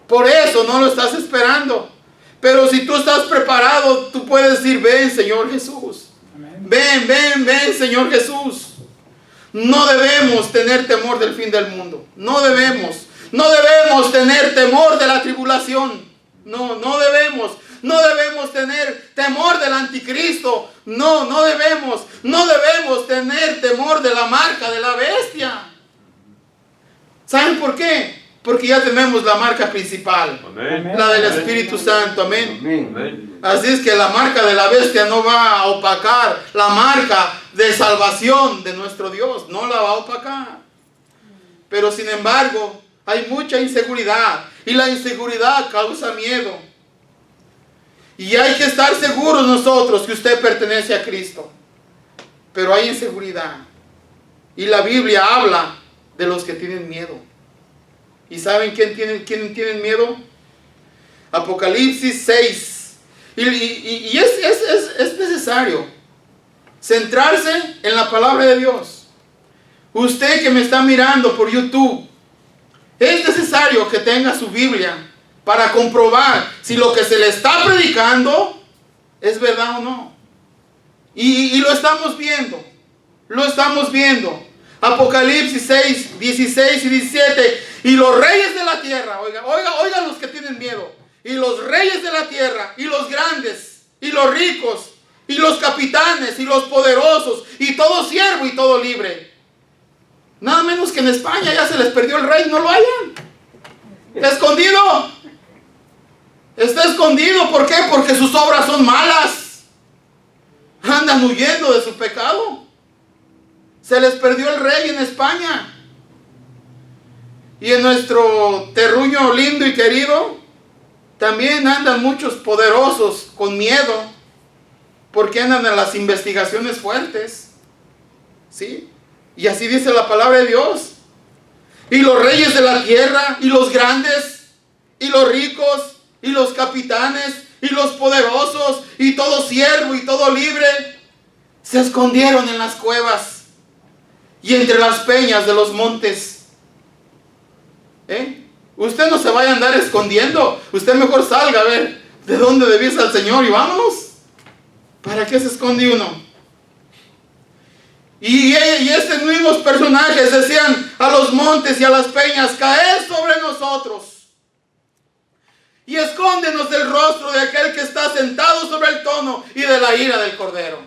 Por eso no lo estás esperando. Pero si tú estás preparado, tú puedes decir, ven, Señor Jesús. Ven, Señor Jesús. No debemos tener temor del fin del mundo. No debemos tener temor de la tribulación. No debemos tener temor del anticristo. No debemos tener temor de la marca de la bestia. ¿Saben por qué? Porque ya tenemos la marca principal. Amén. La del Espíritu Santo. Amén. Amén. Así es que la marca de la bestia no va a opacar la marca de salvación de nuestro Dios. No la va a opacar. Pero sin embargo, hay mucha inseguridad. Y la inseguridad causa miedo. Y hay que estar seguros nosotros que usted pertenece a Cristo. Pero hay inseguridad. Y la Biblia habla de los que tienen miedo. ¿Y saben quién tienen miedo? Apocalipsis 6. Y es necesario centrarse en la palabra de Dios. Usted que me está mirando por YouTube, es necesario que tenga su Biblia para comprobar si lo que se le está predicando es verdad o no. Y lo estamos viendo. Lo estamos viendo. Apocalipsis 6, 16 y 17. Y los reyes de la tierra, oigan los que tienen miedo. y los reyes de la tierra, y los grandes, y los ricos, y los capitanes, y los poderosos, y todo siervo y todo libre. Nada menos que en España ya se les perdió el rey, no lo hayan. Está escondido. Está escondido. ¿Por qué? Porque sus obras son malas. Andan huyendo de su pecado. Se les perdió el rey en España. Y en nuestro terruño lindo y querido, también andan muchos poderosos con miedo, porque andan en las investigaciones fuertes. ¿Sí? Y así dice la palabra de Dios. Y los reyes de la tierra, y los grandes, y los ricos, y los capitanes, y los poderosos, y todo siervo y todo libre, se escondieron en las cuevas y entre las peñas de los montes. Usted no se vaya a andar escondiendo. Usted mejor salga a ver de dónde deviesa al Señor y vámonos. ¿Para qué se esconde uno? Y estos mismos personajes decían a los montes y a las peñas: caed sobre nosotros y escóndenos del rostro de aquel que está sentado sobre el trono y de la ira del Cordero.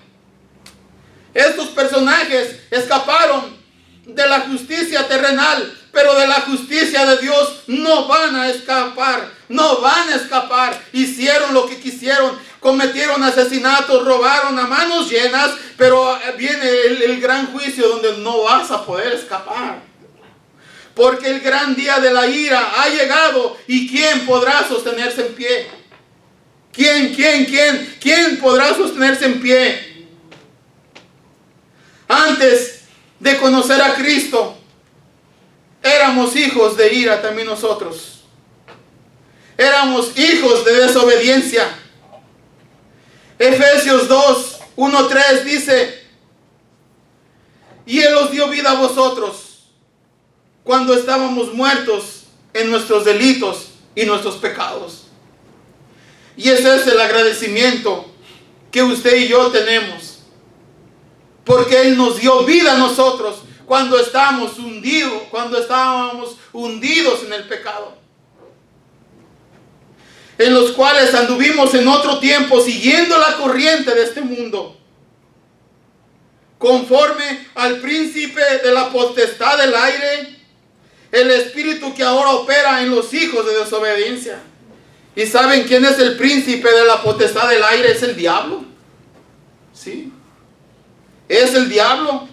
Estos personajes escaparon de la justicia terrenal, pero de la justicia de Dios no van a escapar. No van a escapar. Hicieron lo que quisieron, cometieron asesinatos, robaron a manos llenas, pero viene el gran juicio donde no vas a poder escapar. Porque el gran día de la ira ha llegado, y ¿quién podrá sostenerse en pie? ¿Quién podrá sostenerse en pie? Antes de conocer a Cristo, éramos hijos de ira también nosotros. Éramos hijos de desobediencia. Efesios 2, 1, 3 dice: y Él os dio vida a vosotros cuando estábamos muertos en nuestros delitos y nuestros pecados. Y ese es el agradecimiento que usted y yo tenemos, porque Él nos dio vida a nosotros cuando estábamos hundidos en el pecado, en los cuales anduvimos en otro tiempo siguiendo la corriente de este mundo, conforme al príncipe de la potestad del aire, el espíritu que ahora opera en los hijos de desobediencia. ¿Y saben quién es el príncipe de la potestad del aire? Es el diablo. Sí, es el diablo.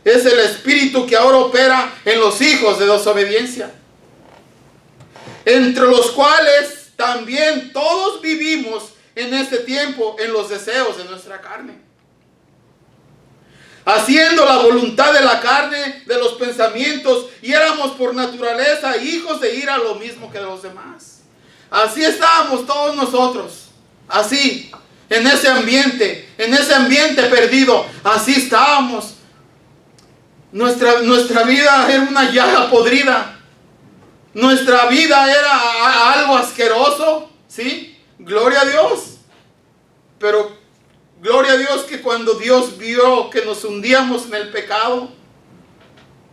Es el espíritu que ahora opera en los hijos de desobediencia, entre los cuales también todos vivimos en este tiempo en los deseos de nuestra carne, haciendo la voluntad de la carne, de los pensamientos, y éramos por naturaleza hijos de ira, lo mismo que de los demás. Así estábamos todos nosotros, así, en ese ambiente perdido, así estábamos. Nuestra vida era una llaga podrida. Nuestra vida era algo asqueroso, ¿sí? Gloria a Dios. Pero gloria a Dios que cuando Dios vio que nos hundíamos en el pecado,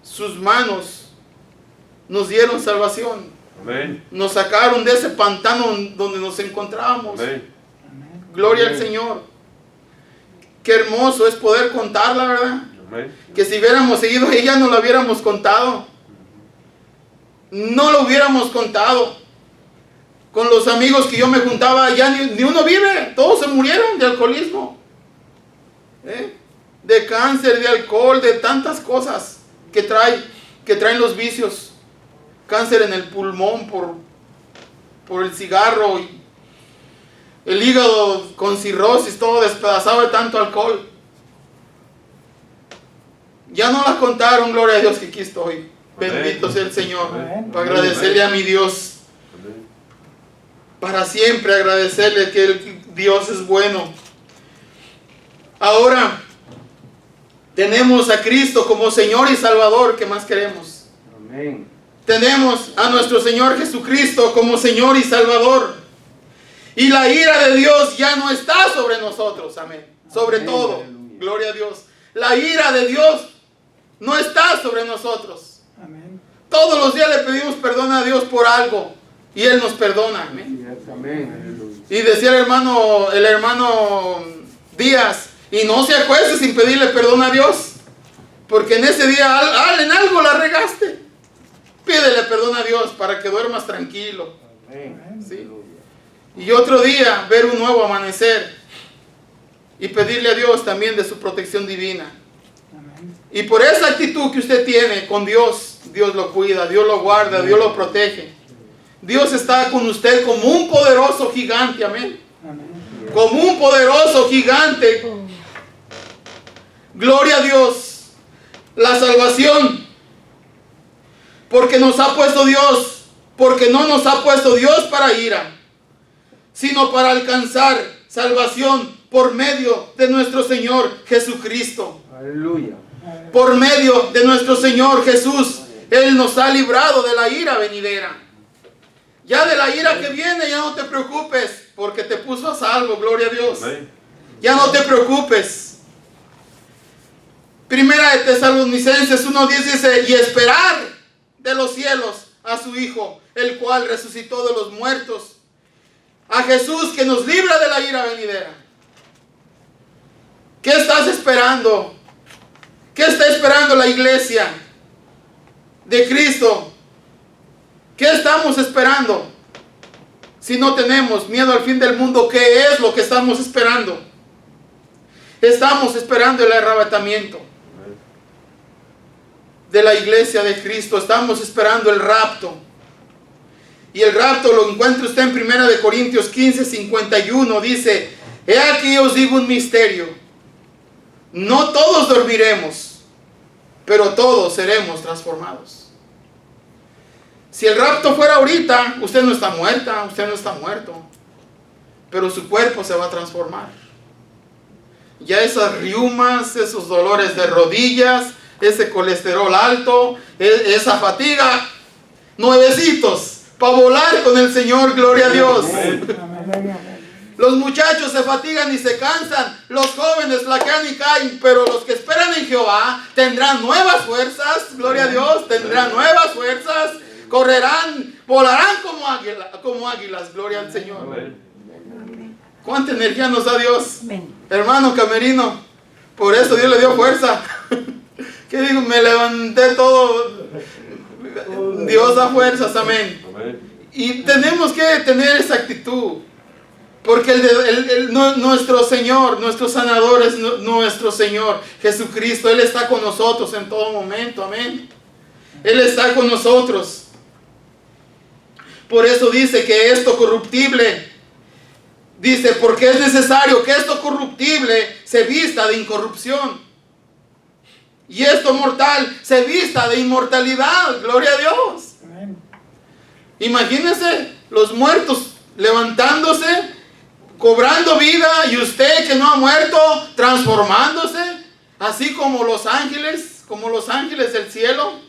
sus manos nos dieron salvación. Amén. Nos sacaron de ese pantano donde nos encontrábamos. Amén. Gloria Amén al Señor. Qué hermoso es poder contarla, ¿verdad? Amén. Que si hubiéramos seguido ahí ya no lo hubiéramos contado. No lo hubiéramos contado. Con los amigos que yo me juntaba, ya ni uno vive. Todos se murieron de alcoholismo, de cáncer, de alcohol, de tantas cosas que traen los vicios. Cáncer en el pulmón por el cigarro, y el hígado con cirrosis, todo despedazado de tanto alcohol. Ya no las contaron, gloria a Dios que aquí estoy. Bendito sea el Señor. Amén. Para agradecerle a mi Dios. Amén. Para siempre agradecerle que el Dios es bueno. Ahora tenemos a Cristo como Señor y Salvador. ¿Qué más queremos? Amén. Tenemos a nuestro Señor Jesucristo como Señor y Salvador. Y la ira de Dios ya no está sobre nosotros. Amén. Sobre Amén. todo. Aleluya. Gloria a Dios. La ira de Dios no está sobre nosotros. Amén. Todos los días le pedimos perdón a Dios por algo. y Él nos perdona. Amén. Amén. Y decía el hermano Díaz, y no se acueste sin pedirle perdón a Dios, porque en ese día en algo la regaste. Pídele perdón a Dios para que duermas tranquilo. ¿Sí? Y otro día ver un nuevo amanecer y pedirle a Dios también de su protección divina. Y por esa actitud que usted tiene con Dios, Dios lo cuida, Dios lo guarda, Dios lo protege. Dios está con usted como un poderoso gigante, amén. Como un poderoso gigante. Gloria a Dios. La salvación. Porque nos ha puesto Dios. Porque no nos ha puesto Dios para ira, sino para alcanzar salvación por medio de nuestro Señor Jesucristo. Aleluya. Por medio de nuestro Señor Jesús, Él nos ha librado de la ira venidera. Ya de la ira que viene, ya no te preocupes, porque te puso a salvo, gloria a Dios. Ya no te preocupes. Primera de Tesalonicenses 1:10 dice, y esperar de los cielos a su Hijo, el cual resucitó de los muertos, a Jesús que nos libra de la ira venidera. ¿Qué estás esperando? ¿Qué está esperando la iglesia de Cristo? ¿Qué estamos esperando? Si no tenemos miedo al fin del mundo, ¿qué es lo que estamos esperando? Estamos esperando el arrebatamiento de la iglesia de Cristo. Estamos esperando el rapto. Y el rapto lo encuentra usted en 1 Corintios 15:51. Dice, he aquí os digo un misterio. No todos dormiremos, pero todos seremos transformados. Si el rapto fuera ahorita, usted no está muerta, usted no está muerto, pero su cuerpo se va a transformar. Ya esas riumas, esos dolores de rodillas, ese colesterol alto, esa fatiga, nuevecitos, para volar con el Señor, gloria a Dios. Los muchachos se fatigan y se cansan, los jóvenes flaquean y caen, pero los que esperan en Jehová tendrán nuevas fuerzas, gloria a Dios, tendrán nuevas fuerzas, correrán, volarán como águilas, gloria al Señor. ¿Cuánta energía nos da Dios? Hermano Camerino, por eso Dios le dio fuerza. ¿Qué digo? Me levanté todo. Dios da fuerzas, amén. Y tenemos que tener esa actitud. Porque nuestro Señor, nuestro sanador es nuestro Señor Jesucristo. Él está con nosotros en todo momento, amén. Él está con nosotros. Por eso dice que esto corruptible, dice, porque es necesario que esto corruptible se vista de incorrupción y esto mortal se vista de inmortalidad. Gloria a Dios. Amén. Imagínense los muertos levantándose, cobrando vida, y usted que no ha muerto transformándose, así como los ángeles del cielo.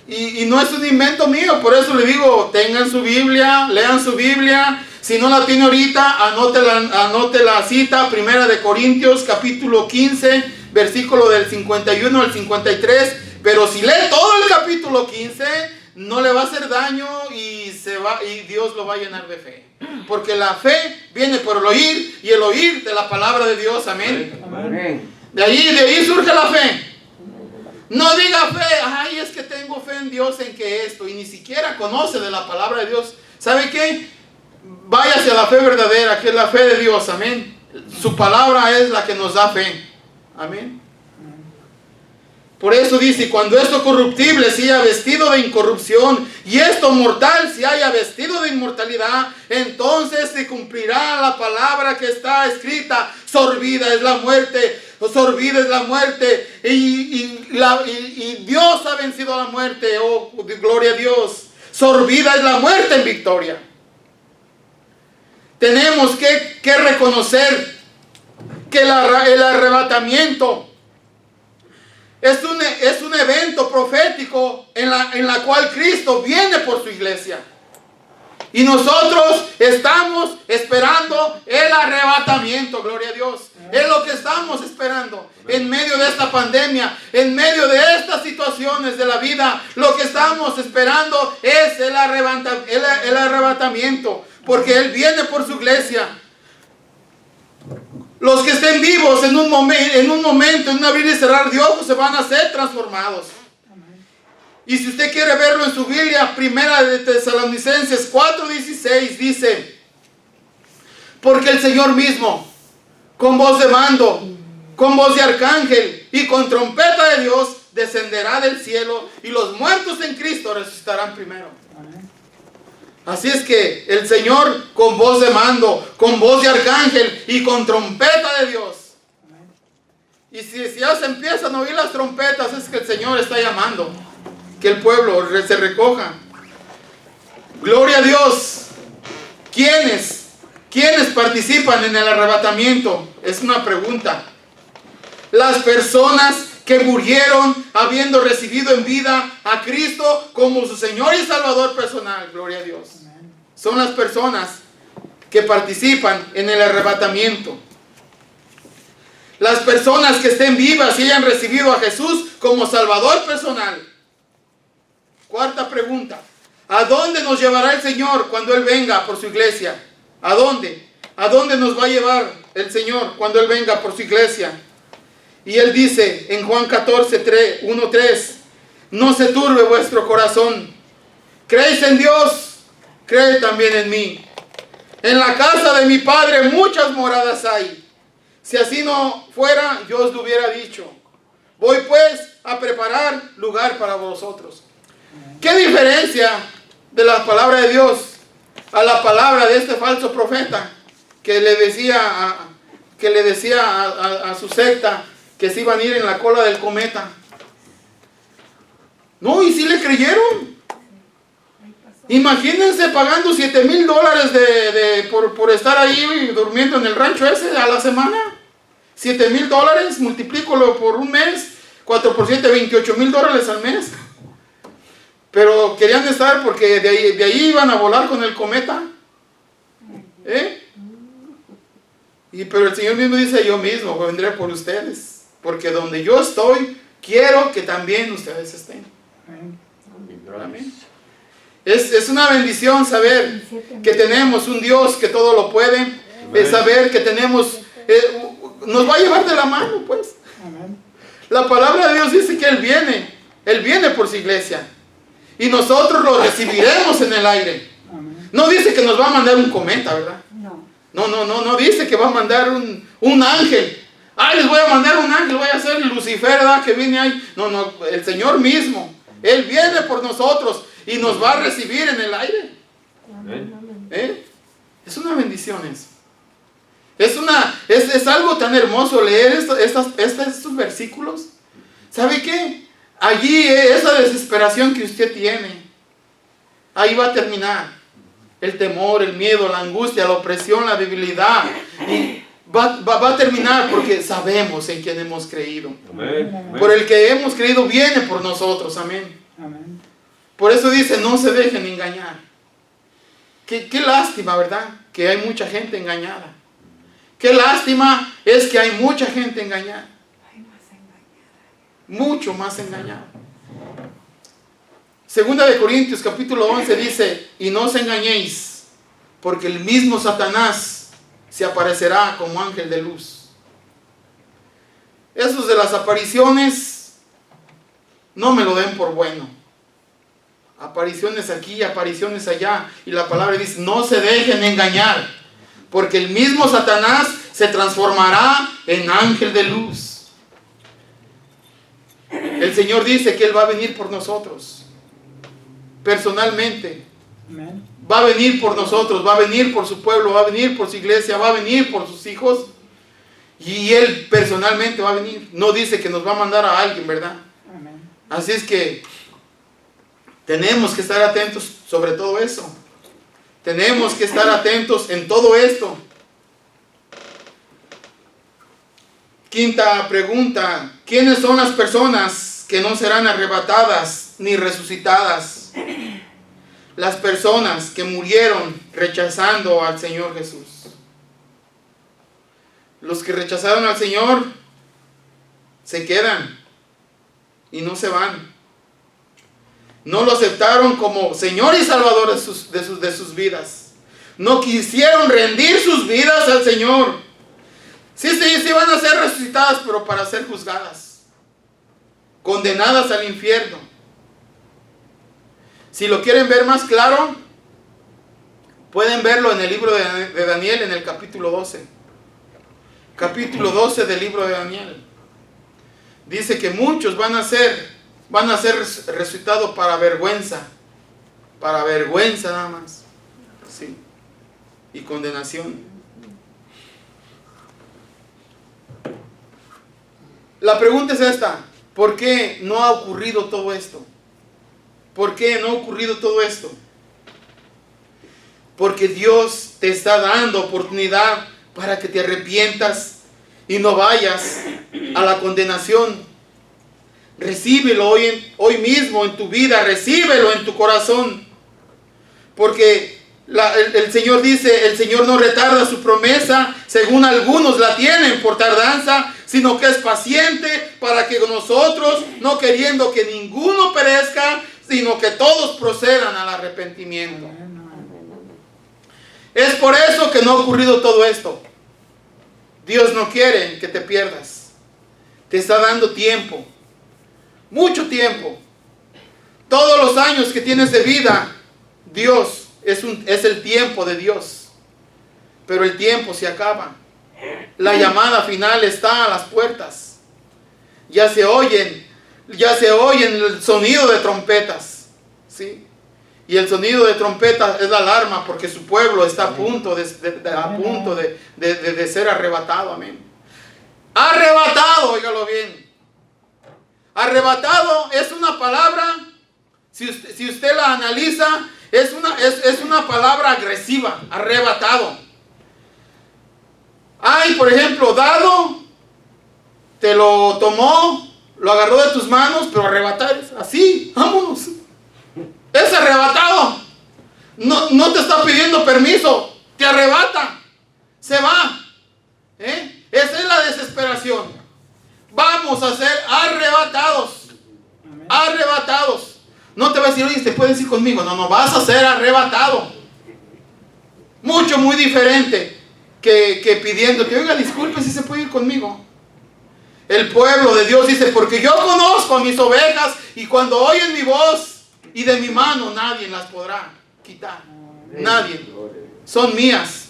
Y no es un invento mío, por eso le digo, tengan su Biblia, lean su Biblia. Si no la tiene ahorita, anote la cita, 1 Corintios capítulo 15, versículo del 51 al 53. Pero si lee todo el capítulo 15, no le va a hacer daño y Dios lo va a llenar de fe. Porque la fe viene por el oír, y el oír de la palabra de Dios, amén. Amén. De ahí surge la fe. No diga fe, ay, es que tengo fe en Dios, en que esto, y ni siquiera conoce de la palabra de Dios. ¿Sabe qué? Vaya hacia la fe verdadera, que es la fe de Dios, amén. Su palabra es la que nos da fe, amén. Por eso dice, cuando esto corruptible se haya vestido de incorrupción, y esto mortal se haya vestido de inmortalidad, entonces se cumplirá la palabra que está escrita: sorbida es la muerte, sorbida es la muerte, y Dios ha vencido a la muerte. Oh, gloria a Dios. Sorbida es la muerte en victoria. Tenemos que reconocer que el arrebatamiento es un evento profético en la cual Cristo viene por su iglesia. Y nosotros estamos esperando el arrebatamiento, gloria a Dios. Es lo que estamos esperando en medio de esta pandemia, en medio de estas situaciones de la vida. Lo que estamos esperando es el arrebatamiento, porque Él viene por su iglesia. Los que estén vivos en un momento, en un abrir y cerrar de ojos, se van a ser transformados. Y si usted quiere verlo en su Biblia, Primera de Tesalonicenses 4:16 dice: porque el Señor mismo, con voz de mando, con voz de arcángel y con trompeta de Dios, descenderá del cielo, y los muertos en Cristo resucitarán primero. Así es que el Señor, con voz de mando, con voz de arcángel y con trompeta de Dios. Y si ya se empiezan a oír las trompetas, es que el Señor está llamando que el pueblo se recoja. Gloria a Dios. ¿Quiénes participan en el arrebatamiento? Es una pregunta. Las personas que murieron habiendo recibido en vida a Cristo como su Señor y Salvador personal. Gloria a Dios. Son las personas que participan en el arrebatamiento. Las personas que estén vivas y hayan recibido a Jesús como Salvador personal. Cuarta pregunta: ¿a dónde nos llevará el Señor cuando Él venga por su iglesia? ¿A dónde? ¿A dónde nos va a llevar el Señor cuando Él venga por su iglesia? Y Él dice en Juan 1:3: no se turbe vuestro corazón. Creéis en Dios, creed también en mí. En la casa de mi Padre muchas moradas hay. Si así no fuera, yo os lo hubiera dicho. Voy pues a preparar lugar para vosotros. ¿Qué diferencia de la palabra de Dios a la palabra de este falso profeta que le decía a su secta que se iban a ir en la cola del cometa? No, y sí le creyeron. Imagínense pagando $7,000 por estar ahí durmiendo en el rancho ese a la semana. $7,000, multiplícalo por un mes, 4 por 7, $28,000 al mes. Pero querían estar porque de ahí iban a volar con el cometa. Pero el Señor mismo dice: yo mismo vendré por ustedes, porque donde yo estoy, quiero que también ustedes estén. Amén. Es una bendición saber que tenemos un Dios que todo lo puede. Es saber que tenemos, nos va a llevar de la mano, pues. La palabra de Dios dice que Él viene por su iglesia. Y nosotros lo recibiremos en el aire. No dice que nos va a mandar un cometa, ¿verdad? No dice que va a mandar un ángel. Les voy a mandar un ángel, voy a hacer Lucifer, ¿verdad? Que viene ahí. No, el Señor mismo. Él viene por nosotros y nos va a recibir en el aire. Es una bendición eso. Es algo tan hermoso leer estos versículos. ¿Sabe qué? Allí esa desesperación que usted tiene, ahí va a terminar. El temor, el miedo, la angustia, la opresión, la debilidad. Y va a terminar porque sabemos en quién hemos creído. Amén. Por el que hemos creído viene por nosotros. Amén. Amén. Por eso dice: no se dejen engañar. Qué lástima, ¿verdad? Que hay mucha gente engañada. Qué lástima es que hay mucha gente engañada. Mucho más engañado. Segunda de Corintios capítulo 11 dice: y no os engañéis, porque el mismo Satanás se aparecerá como ángel de luz. Esos de las apariciones, no me lo den por bueno. Apariciones aquí, apariciones allá. Y la palabra dice: no se dejen engañar, porque el mismo Satanás se transformará en ángel de luz. El Señor dice que Él va a venir por nosotros. Personalmente. Amén. Va a venir por nosotros, va a venir por su pueblo, va a venir por su iglesia, va a venir por sus hijos. Y Él personalmente va a venir. No dice que nos va a mandar a alguien, ¿verdad? Amén. Así es que tenemos que estar atentos sobre todo eso. Tenemos que estar atentos en todo esto. Quinta pregunta: ¿quiénes son las personas que no serán arrebatadas ni resucitadas? las personas que murieron rechazando al Señor Jesús. Los que rechazaron al Señor se quedan y no se van. No lo aceptaron como Señor y Salvador de sus vidas. No quisieron rendir sus vidas al Señor. Sí, van a ser resucitadas, pero para ser juzgadas, condenadas al infierno. Si lo quieren ver más claro, pueden verlo en el libro de Daniel, en el capítulo 12. Capítulo 12 del libro de Daniel. Dice que muchos van a ser resucitados para vergüenza nada más. Sí. Y condenación. La pregunta es esta: ¿por qué no ha ocurrido todo esto? ¿Por qué no ha ocurrido todo esto? Porque Dios te está dando oportunidad para que te arrepientas y no vayas a la condenación. Recíbelo hoy mismo en tu vida, recíbelo en tu corazón. Porque el Señor dice, el Señor no retarda su promesa, según algunos la tienen por tardanza, sino que es paciente para que nosotros, no queriendo que ninguno perezca, sino que todos procedan al arrepentimiento. Es por eso que no ha ocurrido todo esto. Dios no quiere que te pierdas. Te está dando tiempo, mucho tiempo. Todos los años que tienes de vida, Dios es el tiempo de Dios. Pero el tiempo se acaba. La llamada final está a las puertas. Ya se oyen el sonido de trompetas, ¿sí? Y el sonido de trompetas es la alarma, porque su pueblo está a punto de ser arrebatado. Amén. Arrebatado, óigalo bien. Arrebatado es una palabra, si usted la analiza, es una palabra agresiva. Arrebatado. Hay, por ejemplo, dado, te lo tomó, lo agarró de tus manos, pero arrebatar es así, vámonos. Es arrebatado. No te está pidiendo permiso, te arrebata, se va. Esa es la desesperación. Vamos a ser arrebatados. Amén. Arrebatados. No te va a decir, oye, ¿te puedes ir conmigo? No, vas a ser arrebatado. Muy diferente que pidiéndote, oiga, disculpe si se puede ir conmigo. El pueblo de Dios dice, porque yo conozco a mis ovejas y cuando oyen mi voz y de mi mano nadie las podrá quitar. Nadie. Son mías.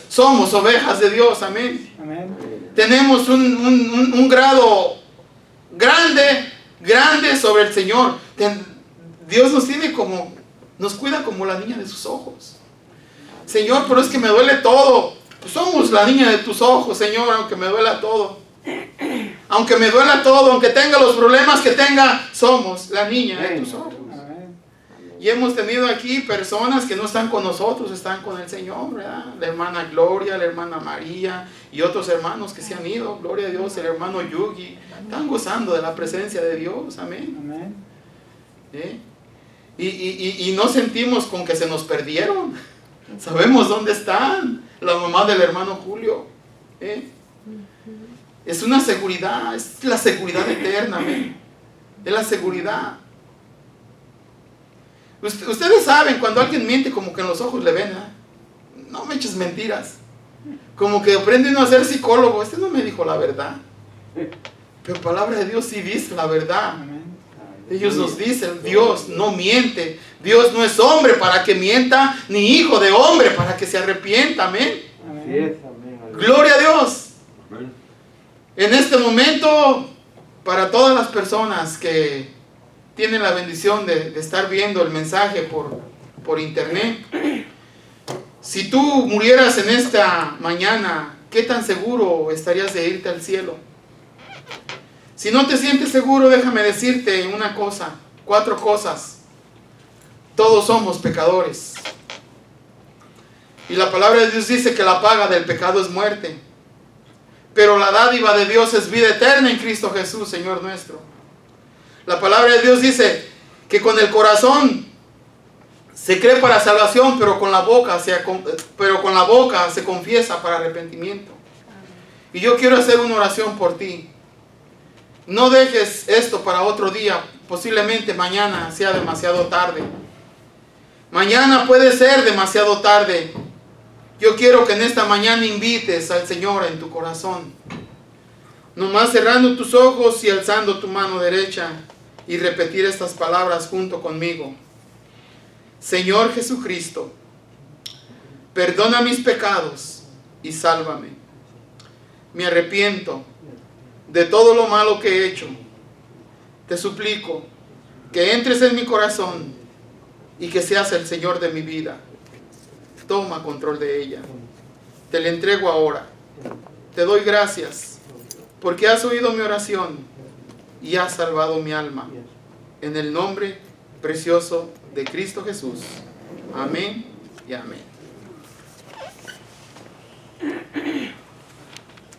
Somos ovejas de Dios. Amén. Amén. Tenemos un grado grande sobre el Señor. Dios nos cuida como la niña de sus ojos. Señor, pero es que me duele todo. Pues somos la niña de tus ojos, Señor, aunque me duela todo. Aunque me duela todo, aunque tenga los problemas que tenga, somos la niña de tus ojos. Y hemos tenido aquí personas que no están con nosotros, están con el Señor, ¿verdad? La hermana Gloria, la hermana María y otros hermanos que se han ido, gloria a Dios, el hermano Yugi, están gozando de la presencia de Dios, amén. Y no sentimos con que se nos perdieron, sabemos dónde están, la mamá del hermano Julio, Es una seguridad, es la seguridad eterna, amén. Es la seguridad. Ustedes saben cuando alguien miente, como que en los ojos le ven, no me eches mentiras. Como que aprende uno a ser psicólogo. Este no me dijo la verdad. Pero palabra de Dios sí dice la verdad. Ellos nos dicen, Dios no miente. Dios no es hombre para que mienta, ni hijo de hombre para que se arrepienta, amén. Gloria a Dios. En este momento, para todas las personas que tienen la bendición de estar viendo el mensaje por internet, si tú murieras en esta mañana, ¿qué tan seguro estarías de irte al cielo? Si no te sientes seguro, déjame decirte una cosa, 4 cosas. Todos somos pecadores. Y la palabra de Dios dice que la paga del pecado es muerte. Pero la dádiva de Dios es vida eterna en Cristo Jesús, Señor nuestro. La palabra de Dios dice que con el corazón se cree para salvación, pero con la boca se confiesa para arrepentimiento. Y yo quiero hacer una oración por ti. No dejes esto para otro día. Posiblemente mañana sea demasiado tarde. Mañana puede ser demasiado tarde. Yo quiero que en esta mañana invites al Señor en tu corazón. Nomás cerrando tus ojos y alzando tu mano derecha y repetir estas palabras junto conmigo. Señor Jesucristo, perdona mis pecados y sálvame. Me arrepiento de todo lo malo que he hecho. Te suplico que entres en mi corazón y que seas el Señor de mi vida. Toma control de ella. Te la entrego ahora. Te doy gracias porque has oído mi oración y has salvado mi alma. En el nombre precioso de Cristo Jesús. Amén y amén.